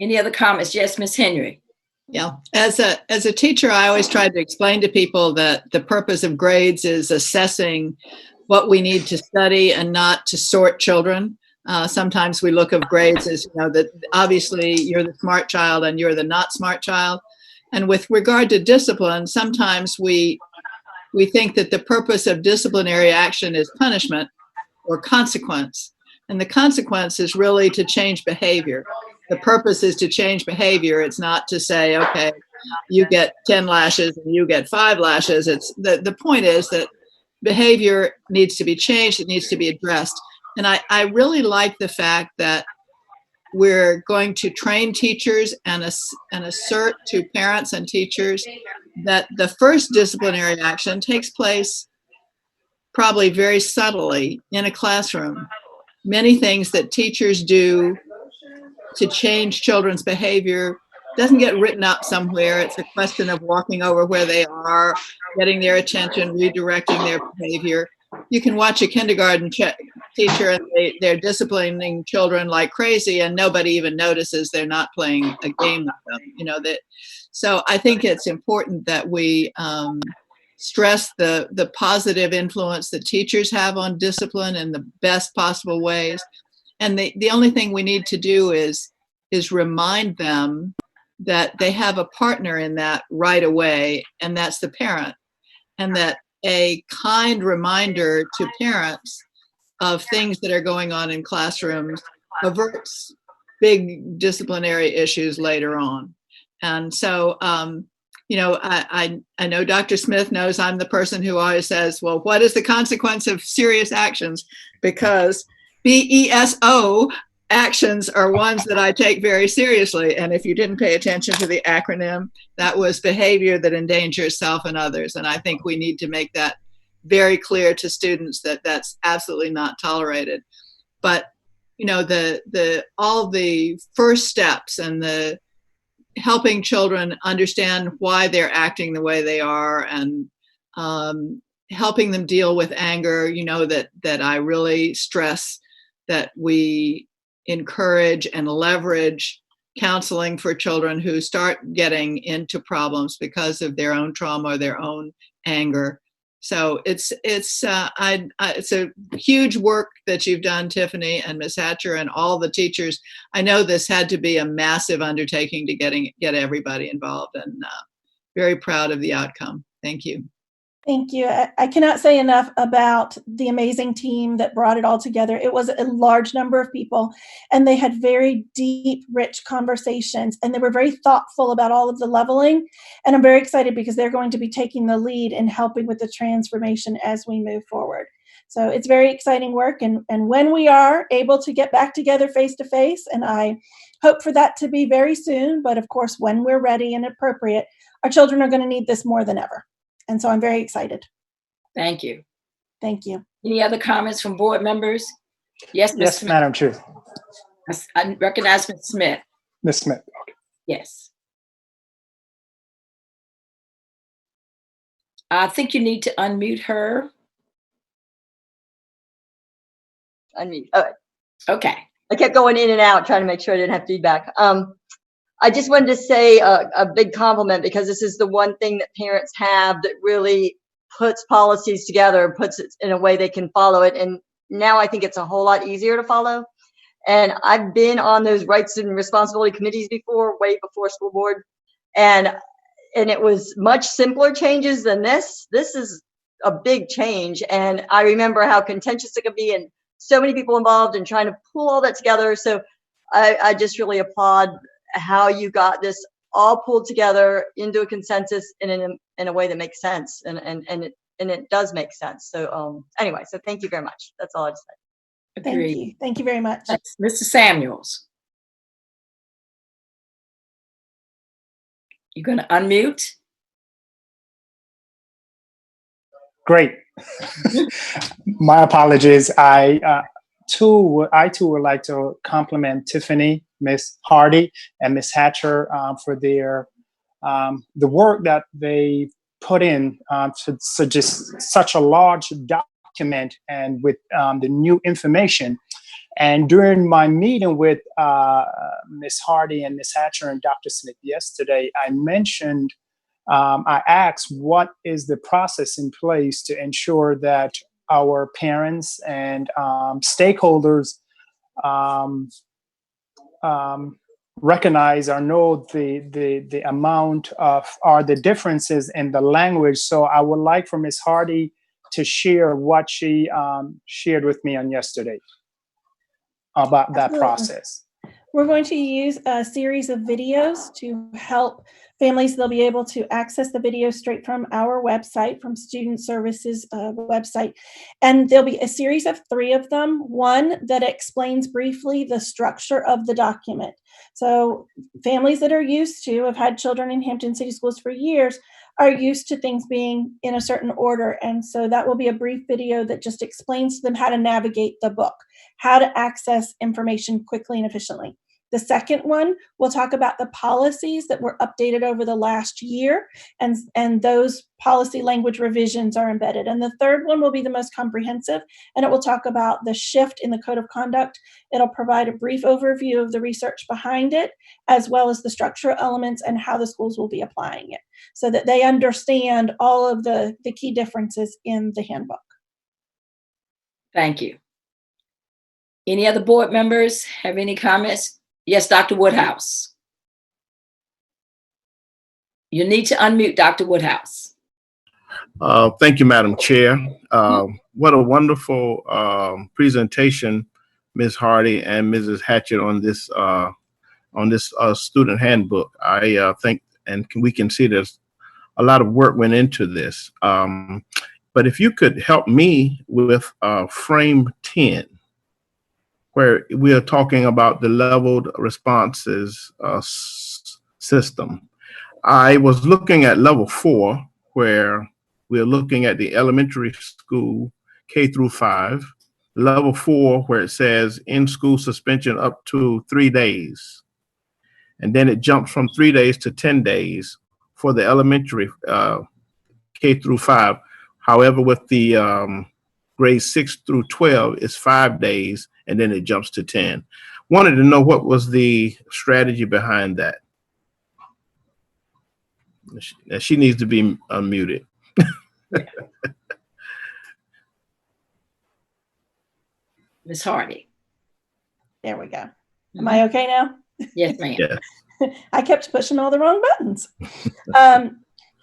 Any other comments? Yes, Ms. Henry. Yeah, as a teacher, I always tried to explain to people that the purpose of grades is assessing what we need to study and not to sort children. Sometimes we look at grades as, you know, that obviously you're the smart child and you're the not smart child. And with regard to discipline, sometimes we think that the purpose of disciplinary action is punishment or consequence. And the consequence is really to change behavior. The purpose is to change behavior. It's not to say, okay, you get 10 lashes and you get 5 lashes. It's the point is that behavior needs to be changed. It needs to be addressed. And I really like the fact that we're going to train teachers and assert to parents and teachers that the first disciplinary action takes place probably very subtly in a classroom. Many things that teachers do to change children's behavior doesn't get written up somewhere. It's a question of walking over where they are, getting their attention, redirecting their behavior. You can watch a kindergarten teacher and they're disciplining children like crazy and nobody even notices they're not playing a game with them. You know, that. So I think it's important that we stress the positive influence that teachers have on discipline in the best possible ways. And the only thing we need to do is remind them that they have a partner in that right away, and that's the parent. And that a kind reminder to parents of things that are going on in classrooms averts big disciplinary issues later on. And so, you know, I know Dr. Smith knows I'm the person who always says, well, what is the consequence of serious actions? Because BESO actions are ones that I take very seriously. And if you didn't pay attention to the acronym, that was behavior that endangers self and others. And I think we need to make that very clear to students that that's absolutely not tolerated. But, you know, all the first steps and the helping children understand why they're acting the way they are and helping them deal with anger, you know, that I really stress that we encourage and leverage counseling for children who start getting into problems because of their own trauma or their own anger. So it's a huge work that you've done, Tiffany and Ms. Hatcher and all the teachers. I know this had to be a massive undertaking to get everybody involved, and very proud of the outcome. Thank you. Thank you. I cannot say enough about the amazing team that brought it all together. It was a large number of people, and they had very deep, rich conversations, and they were very thoughtful about all of the leveling. And I'm very excited because they're going to be taking the lead in helping with the transformation as we move forward. So it's very exciting work. And when we are able to get back together face to face, and I hope for that to be very soon, but of course, when we're ready and appropriate, our children are going to need this more than ever. And so I'm very excited. Thank you. Thank you. Any other comments from board members? Yes, Ms. Yes, Smith. Madam Chair. I recognize Ms. Smith. Ms. Smith. Okay. Yes. I think you need to unmute her. Unmute. All right. Okay. I kept going in and out trying to make sure I didn't have feedback. I just wanted to say a big compliment, because this is the one thing that parents have that really puts policies together, puts it in a way they can follow it. And now I think it's a whole lot easier to follow. And I've been on those rights and responsibility committees before, way before school board. And it was much simpler changes than this. This is a big change. And I remember how contentious it could be, and so many people involved in trying to pull all that together. So I just really applaud how you got this all pulled together into a consensus in a way that makes sense, and it does make sense. So anyway, so thank you very much. That's all I'd say. Agreed. Thank you very much. Mr. Samuels. You're going to unmute? Great. My apologies. I too would like to compliment Tiffany, Miss Hardy, and Miss Hatcher for their the work that they put in to such a large document, and with the new information. And during my meeting with Miss Hardy and Miss Hatcher and Dr. Smith yesterday, I mentioned, I asked, what is the process in place to ensure that our parents and stakeholders recognize or know the amount of, or the differences in the language. So I would like for Miss Hardy to share what she shared with me on yesterday about that process. We're going to use a series of videos to help families. They'll be able to access the video straight from our website, from Student Services website. And there'll be a series of 3 of them. One that explains briefly the structure of the document. So families that are used to, have had children in Hampton City Schools for years, are used to things being in a certain order. And so that will be a brief video that just explains to them how to navigate the book, how to access information quickly and efficiently. The second one, we'll talk about the policies that were updated over the last year, and those policy language revisions are embedded. And the third one will be the most comprehensive, and it will talk about the shift in the code of conduct. It'll provide a brief overview of the research behind it, as well as the structural elements and how the schools will be applying it, so that they understand all of the key differences in the handbook. Thank you. Any other board members have any comments? Yes, Dr. Woodhouse. You need to unmute, Dr. Woodhouse. Thank you, Madam Chair. What a wonderful presentation, Ms. Hardy and Mrs. Hatchett, on this student handbook. I think, and we can see there's a lot of work went into this. But if you could help me with frame 10, where we are talking about the leveled responses system. I was looking at level 4, where we're looking at the elementary school K through 5. Level 4, where it says in-school suspension up to 3 days. And then it jumps from 3 days to 10 days for the elementary K through 5. However, with the grades 6 through 12, it's 5 days, and then it jumps to 10. Wanted to know what was the strategy behind that. She needs to be unmuted. Ms. Hardy. There we go. Am I okay now? Yes, ma'am. Yes. I kept pushing all the wrong buttons.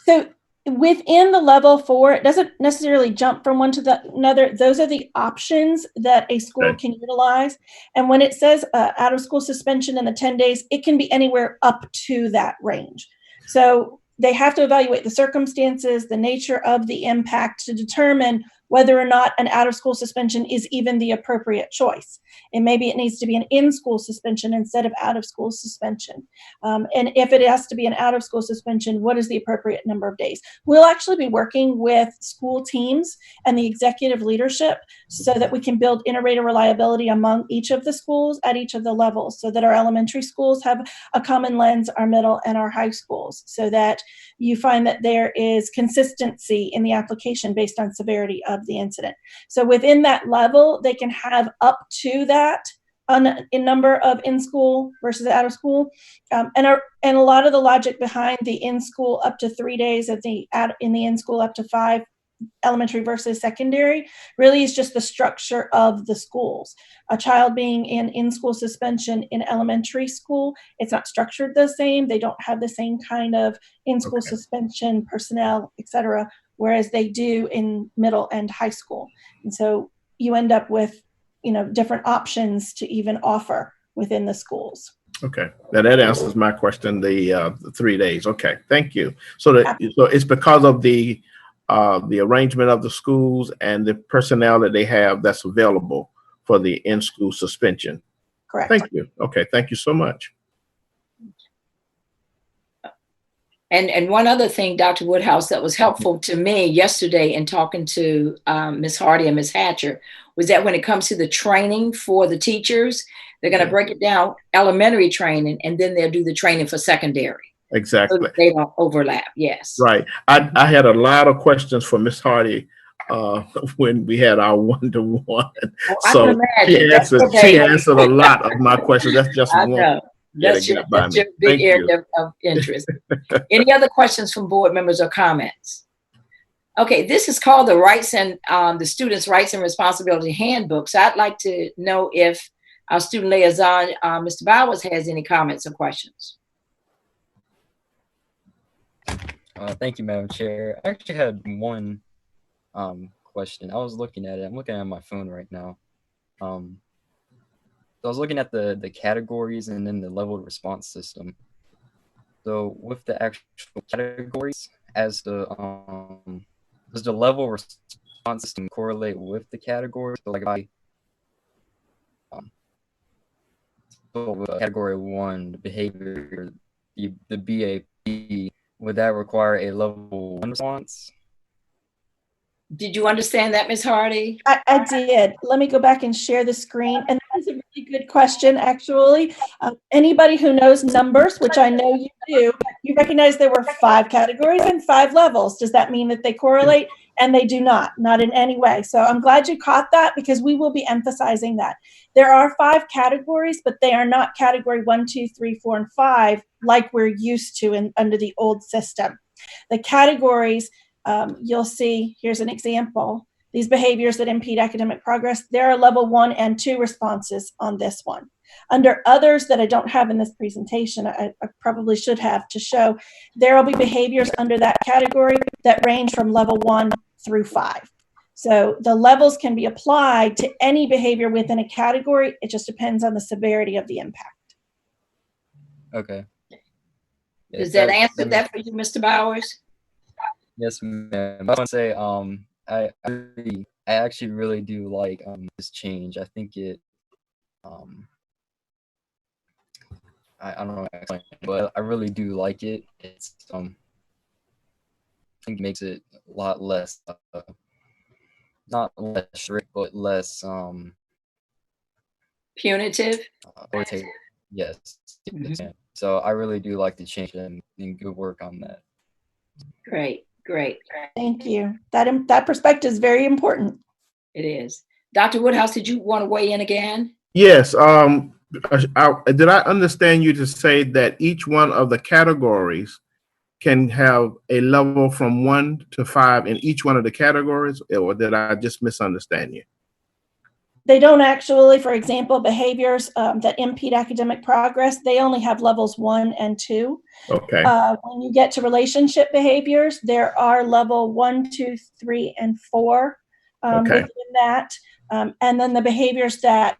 So within the level 4, it doesn't necessarily jump from one to the another. Those are the options that a school can utilize. And when it says out of school suspension in the 10 days, it can be anywhere up to that range. So they have to evaluate the circumstances, the nature of the impact to determine whether or not an out of school suspension is even the appropriate choice. And maybe it needs to be an in-school suspension instead of out of school suspension. And if it has to be an out of school suspension, what is the appropriate number of days? We'll actually be working with school teams and the executive leadership so that we can build inter-rater reliability among each of the schools at each of the levels, so that our elementary schools have a common lens, our middle and our high schools, so that you find that there is consistency in the application based on severity of the incident. So within that level, they can have up to that in number of in-school versus out of school. And a lot of the logic behind the in-school up to 3 days and in the in-school up to 5, elementary versus secondary, really is just the structure of the schools. A child being in in-school suspension in elementary school, it's not structured the same. They don't have the same kind of in-school suspension personnel, et cetera, whereas they do in middle and high school. And so you end up with, different options to even offer within the schools. Okay, now that answers my question. The 3 days. Okay, thank you. So it's because of the arrangement of the schools and the personnel that they have that's available for the in-school suspension. Correct. Thank you. Okay, thank you so much. And one other thing, Dr. Woodhouse, that was helpful to me yesterday in talking to Ms. Hardy and Ms. Hatcher was that when it comes to the training for the teachers, they're going to break it down, elementary training, and then they'll do the training for secondary. Exactly. So they don't overlap. Yes. Right. I had a lot of questions for Ms. Hardy when we had our one-to-one. So she answered a lot of my questions. That's just I one. know. That's your big area of interest. Any other questions from board members or comments? Okay, this is called the Rights and the Students' Rights and Responsibility Handbook. So I'd like to know if our student liaison, Mr. Bowers, has any comments or questions. Thank you, Madam Chair. I actually had one question. I was looking at it. I'm looking at my phone right now. So I was looking at the categories and then the level response system. So with the actual categories, as does the level response system correlate with the categories? So like if category 1, the behavior, the BAP, would that require a level 1 response? Did you understand that, Ms. Hardy? I did. Let me go back and share the screen. And that is a really good question, actually. Anybody who knows numbers, which I know you do, you recognize there were 5 categories and 5 levels. Does that mean that they correlate? And they do not in any way. So I'm glad you caught that because we will be emphasizing that. There are 5 categories, but they are not category 1, 2, 3, 4, and 5 like we're used to under the old system. The categories, you'll see, here's an example. These behaviors that impede academic progress, there are level 1 and 2 responses on this one. Under others that I don't have in this presentation, I probably should have to show, there will be behaviors under that category that range from level 1 through 5. So the levels can be applied to any behavior within a category. It just depends on the severity of the impact. Okay. Does that answer that for you, Mr. Bowers? Yes, ma'am. I want to say, I actually really do like this change. I think it, I don't know how to explain it, but I really do like it. It's I think it makes it a lot less, not less strict, but less punitive. Yes. So I really do like the change and good work on that. Great. Thank you. That perspective is very important. It is. Dr. Woodhouse, did you want to weigh in again? Yes. Did I understand you to say that each one of the categories can have a level from 1 to 5 in each one of the categories, or did I just misunderstand you? They don't actually, for example, behaviors that impede academic progress, they only have levels 1 and 2. Okay. When you get to relationship behaviors, there are level 1, 2, 3, and 4 Okay. within that. And then the behaviors that,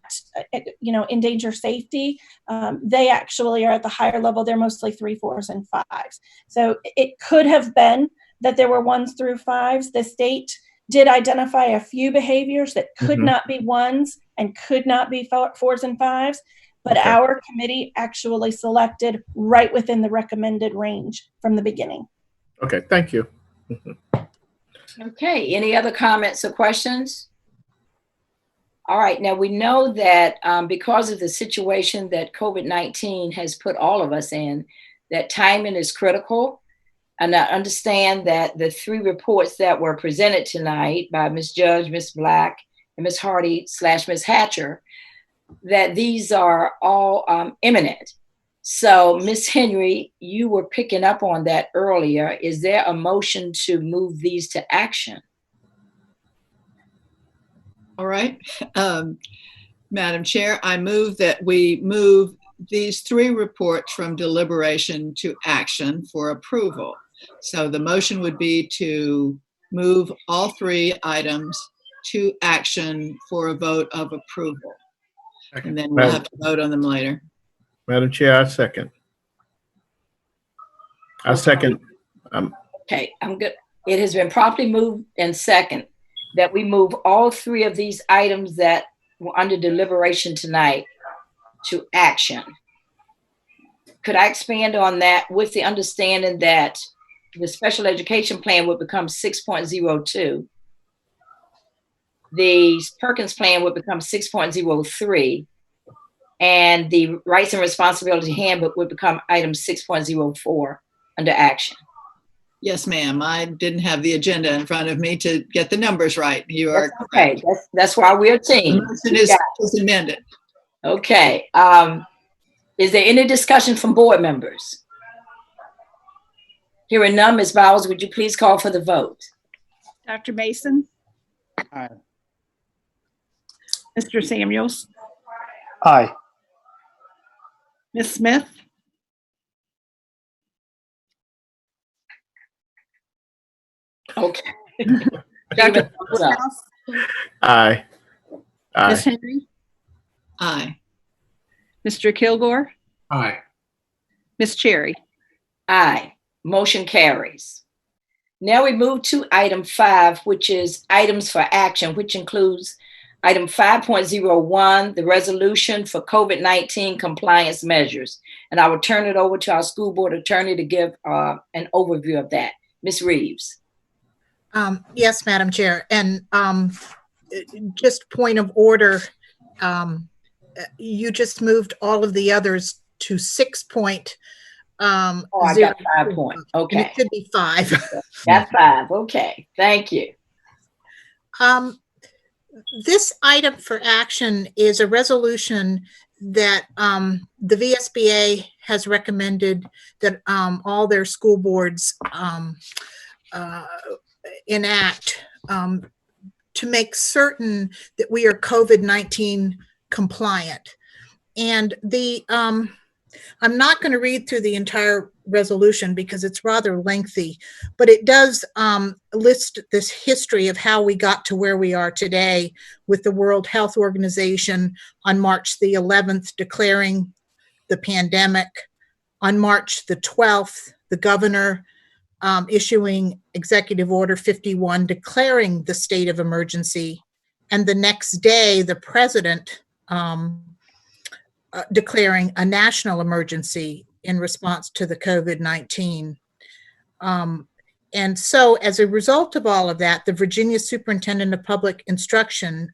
endanger safety, they actually are at the higher level. They're mostly 3, 4s, and 5s. So it could have been that there were 1s through 5s. The state did identify a few behaviors that could not be 1s and could not be 4s and 5s, but Okay. our committee actually selected right within the recommended range from the beginning. Okay, thank you. Okay, any other comments or questions? All right, now we know that because of the situation that COVID-19 has put all of us in, that timing is critical. And I understand that the 3 reports that were presented tonight by Ms. Judge, Ms. Black, and Ms. Hardy / Ms. Hatcher, that these are all imminent. So Ms. Henry, you were picking up on that earlier. Is there a motion to move these to action? All right. Madam Chair, I move that we move these 3 reports from deliberation to action for approval. So the motion would be to move all 3 items to action for a vote of approval. And then we'll have to vote on them later. Madam Chair, I second. I second. Okay, I'm good. It has been properly moved and second that we move all 3 of these items that were under deliberation tonight to action. Could I expand on that with the understanding that the special education plan would become 6.02. The Perkins plan would become 6.03. And the rights and responsibility handbook would become item 6.04 under action. Yes, ma'am. I didn't have the agenda in front of me to get the numbers right. You are okay. That's why we're a team. The motion is amended. Okay. Is there any discussion from board members? Hearing none, Ms. Bowles, would you please call for the vote? Dr. Mason? Aye. Mr. Samuels? Aye. Ms. Smith? Okay. Dr. Woodhouse? Aye. Aye. Ms. Henry? Aye. Mr. Kilgore? Aye. Ms. Cherry? Aye. Motion carries. Now we move to item 5, which is items for action, which includes item 5.01, the resolution for COVID-19 compliance measures. And I will turn it over to our school board attorney to give an overview of that. Ms. Reeves. Yes, Madam Chair. And just point of order, you just moved all of the others to 6. I got 5 points. Okay. And it should be 5. Got 5. Okay. Thank you. This item for action is a resolution that the VSBA has recommended that all their school boards enact to make certain that we are COVID-19 compliant. And the I'm not going to read through the entire resolution because it's rather lengthy, but it does list this history of how we got to where we are today with the World Health Organization on March the 11th declaring the pandemic. On March the 12th, the governor issuing Executive Order 51 declaring the state of emergency. And the next day, the president declaring a national emergency in response to the COVID-19. And so as a result of all of that, the Virginia Superintendent of Public Instruction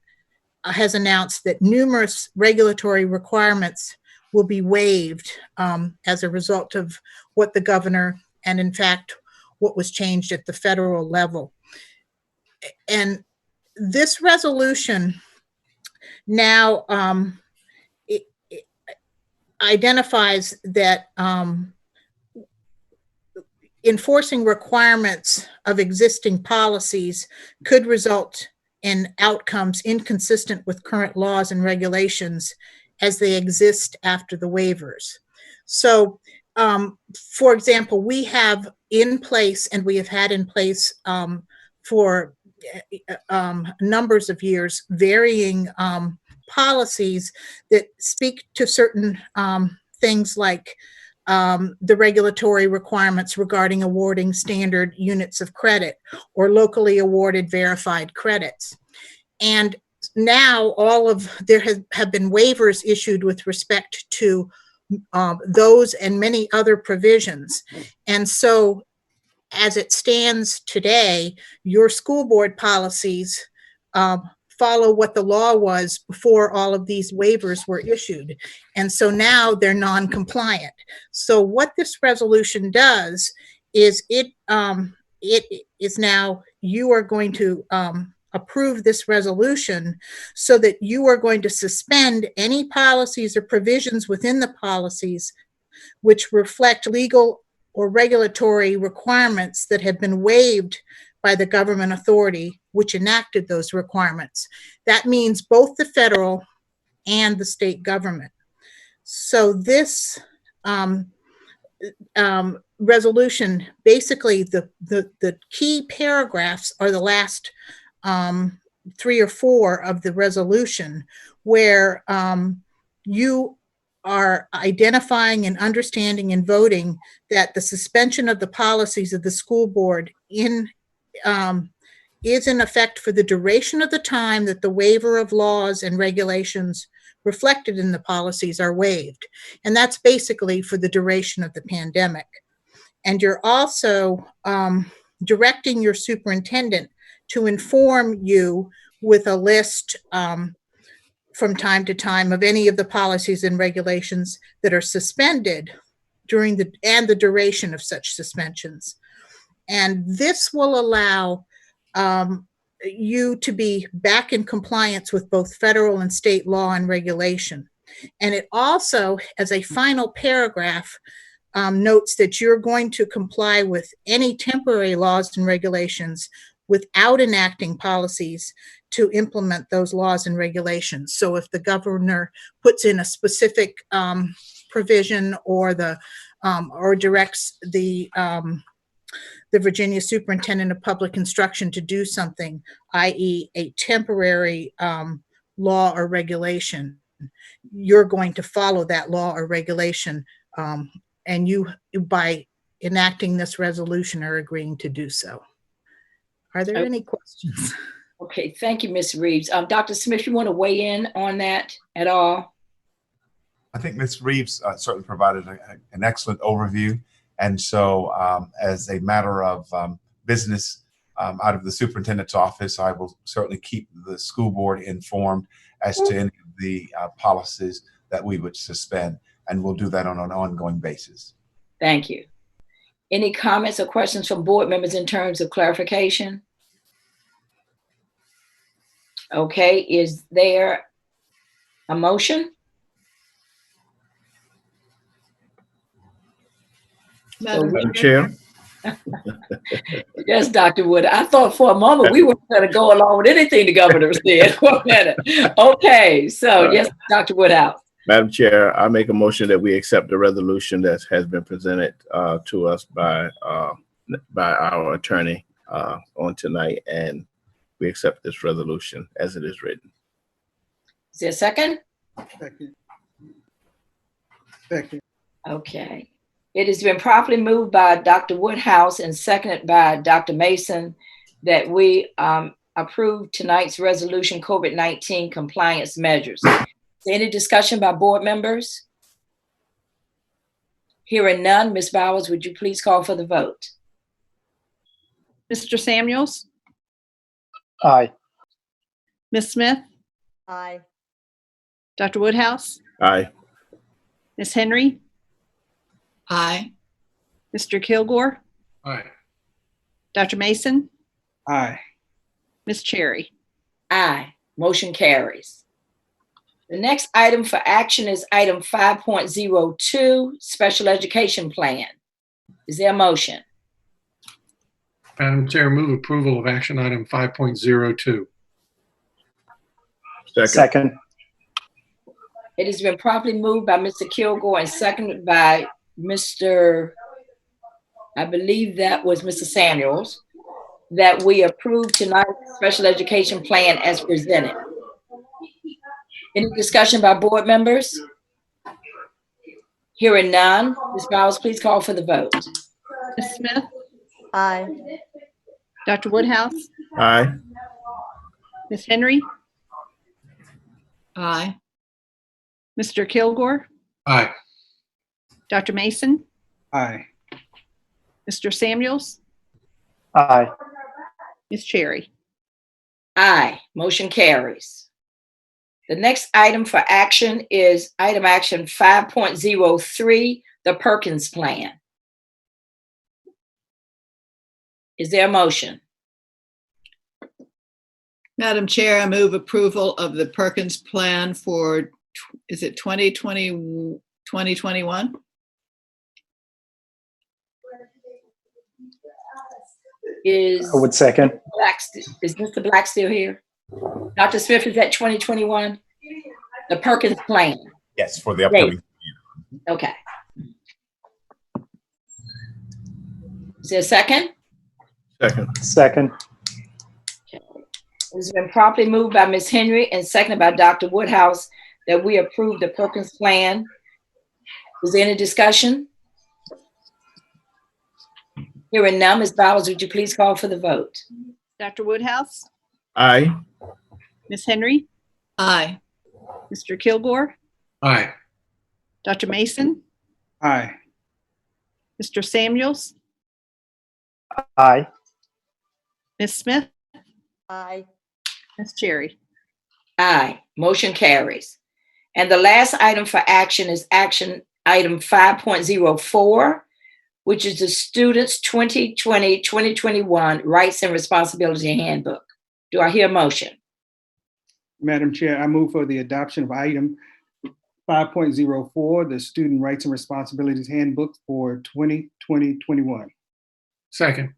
has announced that numerous regulatory requirements will be waived as a result of what the governor and in fact, what was changed at the federal level. And this resolution now it identifies that enforcing requirements of existing policies could result and outcomes inconsistent with current laws and regulations as they exist after the waivers. So, for example, we have in place, and we have had in place for numbers of years, varying policies that speak to certain things like the regulatory requirements regarding awarding standard units of credit or locally awarded verified credits. And now there have been waivers issued with respect to those and many other provisions. And so as it stands today, your school board policies follow what the law was before all of these waivers were issued. And so now they're non-compliant. So what this resolution does is it is now you are going to approve this resolution so that you are going to suspend any policies or provisions within the policies which reflect legal or regulatory requirements that have been waived by the government authority which enacted those requirements. That means both the federal and the state government. So this resolution, basically the key paragraphs are the last 3 or 4 of the resolution, where you are identifying and understanding and voting that the suspension of the policies of the school board is in effect for the duration of the time that the waiver of laws and regulations reflected in the policies are waived. And that's basically for the duration of the pandemic. And you're also directing your superintendent to inform you with a list from time to time of any of the policies and regulations that are suspended during the duration of such suspensions. And this will allow you to be back in compliance with both federal and state law and regulation. And it also, as a final paragraph, notes that you're going to comply with any temporary laws and regulations without enacting policies to implement those laws and regulations. So if the governor puts in a specific provision or directs the Virginia Superintendent of Public Instruction to do something, i.e. a temporary law or regulation, you're going to follow that law or regulation, and you, by enacting this resolution, are agreeing to do so. Are there any questions? Okay, thank you, Ms. Reeves. Dr. Smith, you want to weigh in on that at all? I think Ms. Reeves certainly provided an excellent overview. And so as a matter of business out of the superintendent's office, I will certainly keep the school board informed as to any of the policies that we would suspend, and we'll do that on an ongoing basis. Thank you. Any comments or questions from board members in terms of clarification? Okay, is there a motion? Madam Chair. Yes, Dr. Wood. I thought for a moment we were going to go along with anything the governor said. 1 minute. Okay, so yes, Dr. Woodhouse. Madam Chair, I make a motion that we accept the resolution that has been presented to us by our attorney on tonight, and we accept this resolution as it is written. Is there a second? Second. Okay. It has been properly moved by Dr. Woodhouse and seconded by Dr. Mason that we approve tonight's resolution COVID-19 compliance measures. Is there any discussion by board members? Hearing none, Ms. Bowers, would you please call for the vote? Mr. Samuels? Aye. Ms. Smith? Aye. Dr. Woodhouse? Aye. Ms. Henry? Aye. Mr. Kilgore? Aye. Dr. Mason? Aye. Ms. Cherry? Aye. Motion carries. The next item for action is item 5.02, Special Education Plan. Is there a motion? Madam Chair, move approval of action item 5.02. Second. It has been properly moved by Mr. Kilgore and seconded by Mr. I believe that was Mr. Samuels, that we approve tonight's special education plan as presented. Any discussion by board members? Hearing none, Ms. Bowles, please call for the vote. Ms. Smith, Aye. Dr. Woodhouse, Aye. Ms. Henry, Aye. Mr. Kilgore, Aye. Dr. Mason, Aye. Mr. Samuels, Aye. Ms. Cherry. Aye, motion carries. The next item for action is item action 5.03, the Perkins Plan. Is there a motion? Madam Chair, I move approval of the Perkins Plan for, is it 2020, 2021? Is I would second. Is Mr. Black still here? Dr. Smith, is that 2021? The Perkins Plan. Yes, for the upcoming. Okay. Is there a second? Second. Second. It's been properly moved by Ms. Henry and seconded by Dr. Woodhouse that we approve the Perkins Plan. Is there any discussion? Hearing none, Ms. Bowles, would you please call for the vote? Dr. Woodhouse, Aye. Ms. Henry, Aye. Mr. Kilgore, Aye. Dr. Mason, Aye. Mr. Samuels, Aye. Ms. Smith, Aye. Ms. Cherry. Aye, motion carries. And the last item for action is action item 5.04, which is the Students 2020-2021 Rights and Responsibility Handbook. Do I hear a motion? Madam Chair, I move for the adoption of item 5.04, the Student Rights and Responsibilities Handbook for 2020-21. Second.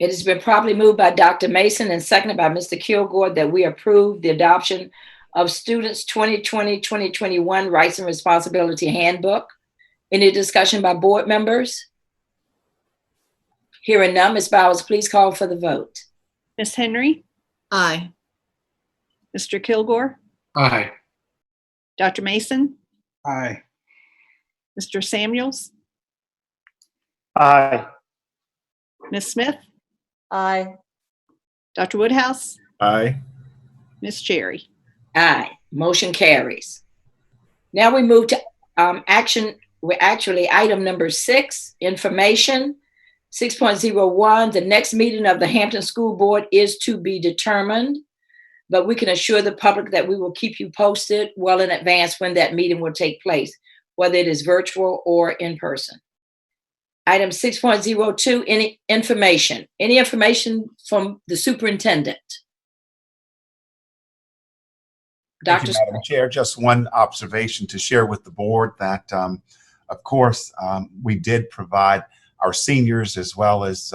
It has been properly moved by Dr. Mason and seconded by Mr. Kilgore that we approve the adoption of Students 2020-2021 Rights and Responsibility Handbook. Any discussion by board members? Hearing none, Ms. Bowles, please call for the vote. Ms. Henry, Aye. Mr. Kilgore, Aye. Dr. Mason, Aye. Mr. Samuels, Aye. Ms. Smith, Aye. Dr. Woodhouse, Aye. Ms. Cherry. Aye, motion carries. Now we move to action. We're actually item number 6, information. 6.01, the next meeting of the Hampton School Board is to be determined, but we can assure the public that we will keep you posted well in advance when that meeting will take place, whether it is virtual or in person. Item 6.02, any information from the superintendent? Thank you, Dr. Madam Chair. Just one observation to share with the board that, of course, we did provide our seniors as well as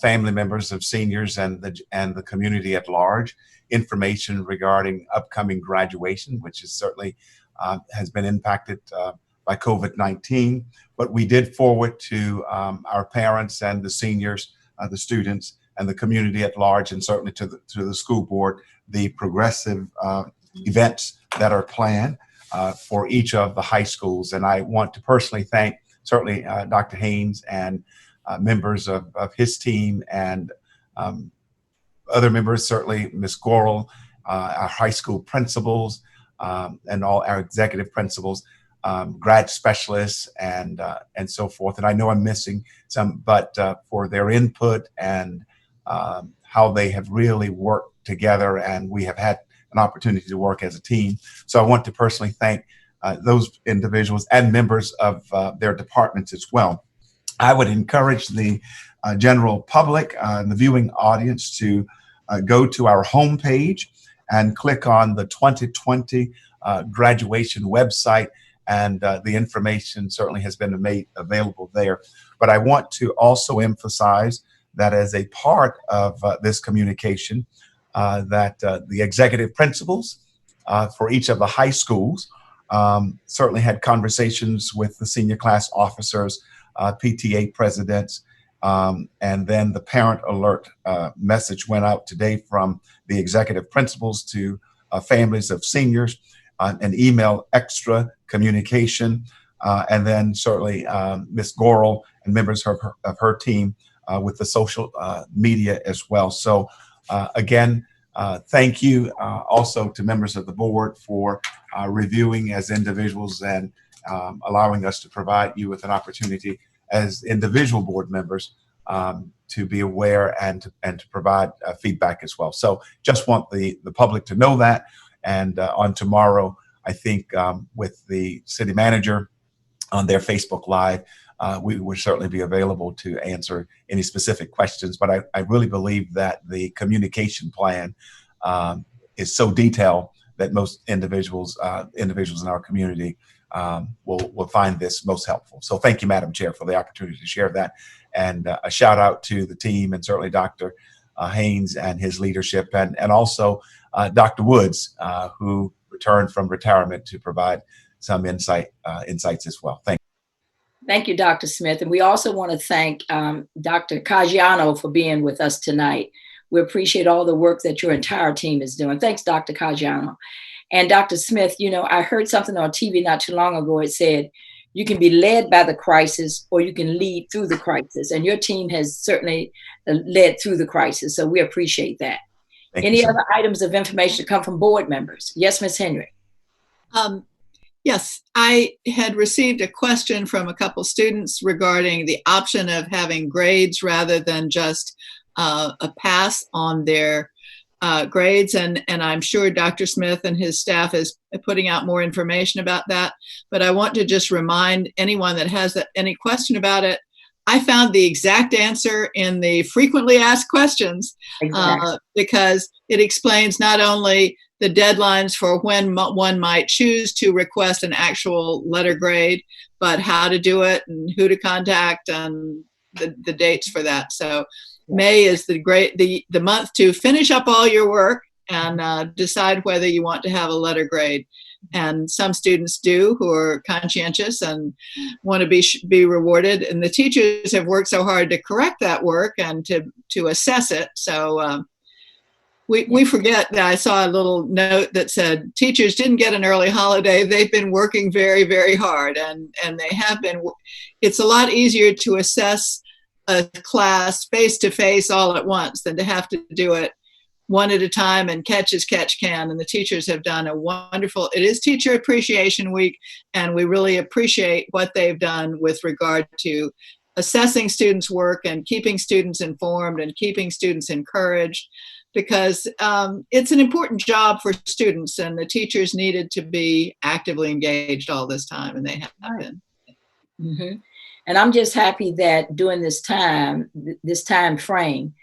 family members of seniors and the community at large information regarding upcoming graduation, which is certainly has been impacted by COVID-19. But we did forward to our parents and the seniors, the students, and the community at large, and certainly to the school board, the progressive events that are planned for each of the high schools. And I want to personally thank certainly Dr. Haynes and members of his team and other members, certainly Ms. Gorel, our high school principals, and all our executive principals, grad specialists, and so forth. And I know I'm missing some, but for their input and how they have really worked together, and we have had an opportunity to work as a team. So I want to personally thank those individuals and members of their departments as well. I would encourage the general public and the viewing audience to go to our homepage and click on the 2020 graduation website, and the information certainly has been made available there. But I want to also emphasize that as a part of this communication, that the executive principals for each of the high schools certainly had conversations with the senior class officers, PTA presidents, and then the parent alert message went out today from the executive principals to families of seniors, an email extra communication, and then certainly Ms. Goral and members of her team with the social media as well. So again, thank you also to members of the board for reviewing as individuals and allowing us to provide you with an opportunity as individual board members to be aware and to provide feedback as well. So just want the public to know that. And on tomorrow, I think with the city manager on their Facebook Live, we would certainly be available to answer any specific questions. But I really believe that the communication plan is so detailed that most individuals in our community will find this most helpful. So thank you, Madam Chair, for the opportunity to share that. And a shout out to the team and certainly Dr. Haynes and his leadership, and also Dr. Woods, who returned from retirement to provide some insights as well. Thank you. Thank you, Dr. Smith. And we also want to thank Dr. Caggiano for being with us tonight. We appreciate all the work that your entire team is doing. Thanks, Dr. Caggiano. And Dr. Smith, you know, I heard something on TV not too long ago. It said, you can be led by the crisis or you can lead through the crisis. And your team has certainly led through the crisis. So we appreciate that. Any other items of information to come from board members? Yes, Ms. Henry. Yes, I had received a question from a couple students regarding the option of having grades rather than just a pass on their grades. And I'm sure Dr. Smith and his staff is putting out more information about that. But I want to just remind anyone that has any question about it, I found the exact answer in the frequently asked questions, because it explains not only the deadlines for when one might choose to request an actual letter grade, but how to do it and who to contact and the dates for that. So May is the month to finish up all your work and decide whether you want to have a letter grade. And some students do, who are conscientious and want to be rewarded. And the teachers have worked so hard to correct that work and to assess it. So we forget that I saw a little note that said teachers didn't get an early holiday. They've been working very, very hard, and they have been. It's a lot easier to assess a class face-to-face all at once than to have to do it one at a time and catch as catch can. And the teachers have done a wonderful, it is Teacher Appreciation Week, and we really appreciate what they've done with regard to assessing students' work and keeping students informed and keeping students encouraged, because it's an important job for students, and the teachers needed to be actively engaged all this time, and they have been. Mm-hmm. And I'm just happy that during this time frame,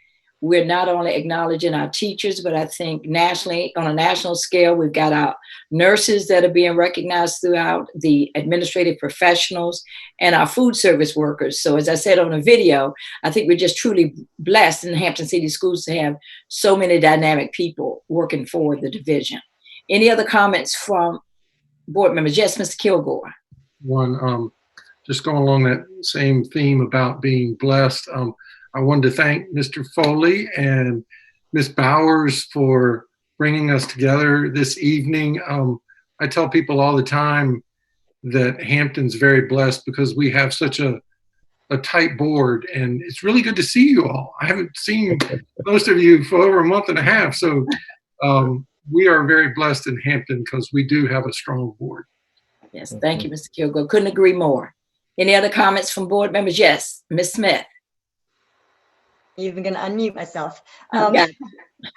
we're not only acknowledging our teachers, but I think nationally, on a national scale, we've got our nurses that are being recognized throughout, the administrative professionals, and our food service workers. So as I said on a video, I think we're just truly blessed in Hampton City Schools to have so many dynamic people working for the division. Any other comments from board members? Yes, Mr. Kilgore. One, just going along that same theme about being blessed, I wanted to thank Mr. Foley and Ms. Bowers for bringing us together this evening. I tell people all the time that Hampton's very blessed because we have such a tight board, and it's really good to see you all. I haven't seen most of you for over a month and a half, so we are very blessed in Hampton because we do have a strong board. Yes, thank you, Mr. Kilgore. Couldn't agree more. Any other comments from board members? Yes, Ms. Smith. Even going to unmute myself. Okay.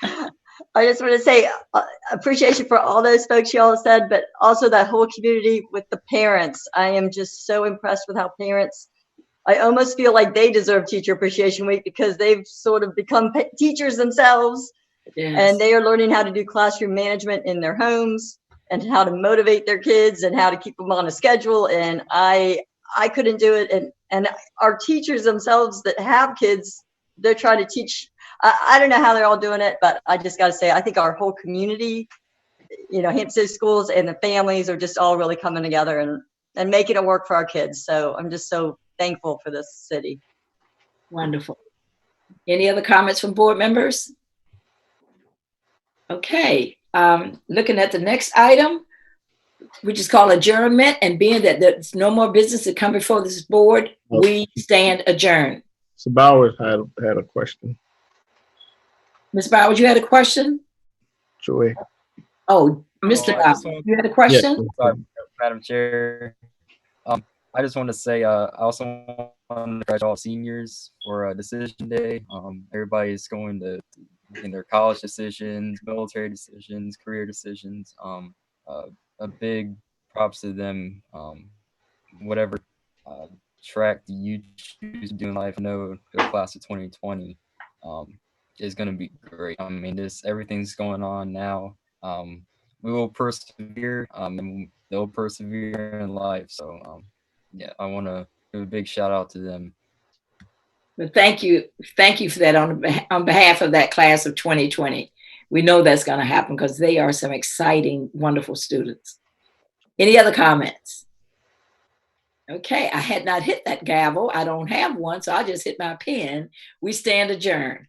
I just want to say appreciation for all those folks you all said, but also that whole community with the parents. I am just so impressed with how parents, I almost feel like they deserve Teacher Appreciation Week because they've sort of become teachers themselves. Yes. And they are learning how to do classroom management in their homes and how to motivate their kids and how to keep them on a schedule. And I couldn't do it. And our teachers themselves that have kids, they're trying to teach I don't know how they're all doing it, but I just got to say, I think our whole community, Hampton City Schools and the families are just all really coming together and making it work for our kids. So I'm just so thankful for this city. Wonderful. Any other comments from board members? Okay, looking at the next item, which is called adjournment, and being that there's no more business to come before this board, we stand adjourned. So Bowers had a question. Ms. Bowers, you had a question? Joy. Oh, Mr. Bowers, you had a question? Sorry, Madam Chair. I just want to say, I also want to congratulate all seniors for Decision Day. Everybody's going to in their college decisions, military decisions, career decisions. A big props to them. Whatever track you choose to do in life, I know the class of 2020 is going to be great. I mean, everything's going on now. We will persevere, and they'll persevere in life. So, yeah, I want to give a big shout out to them. Well, thank you for that on behalf of that class of 2020. We know that's going to happen because they are some exciting, wonderful students. Any other comments? Okay, I had not hit that gavel. I don't have one, so I'll just hit my pen. We stand adjourned.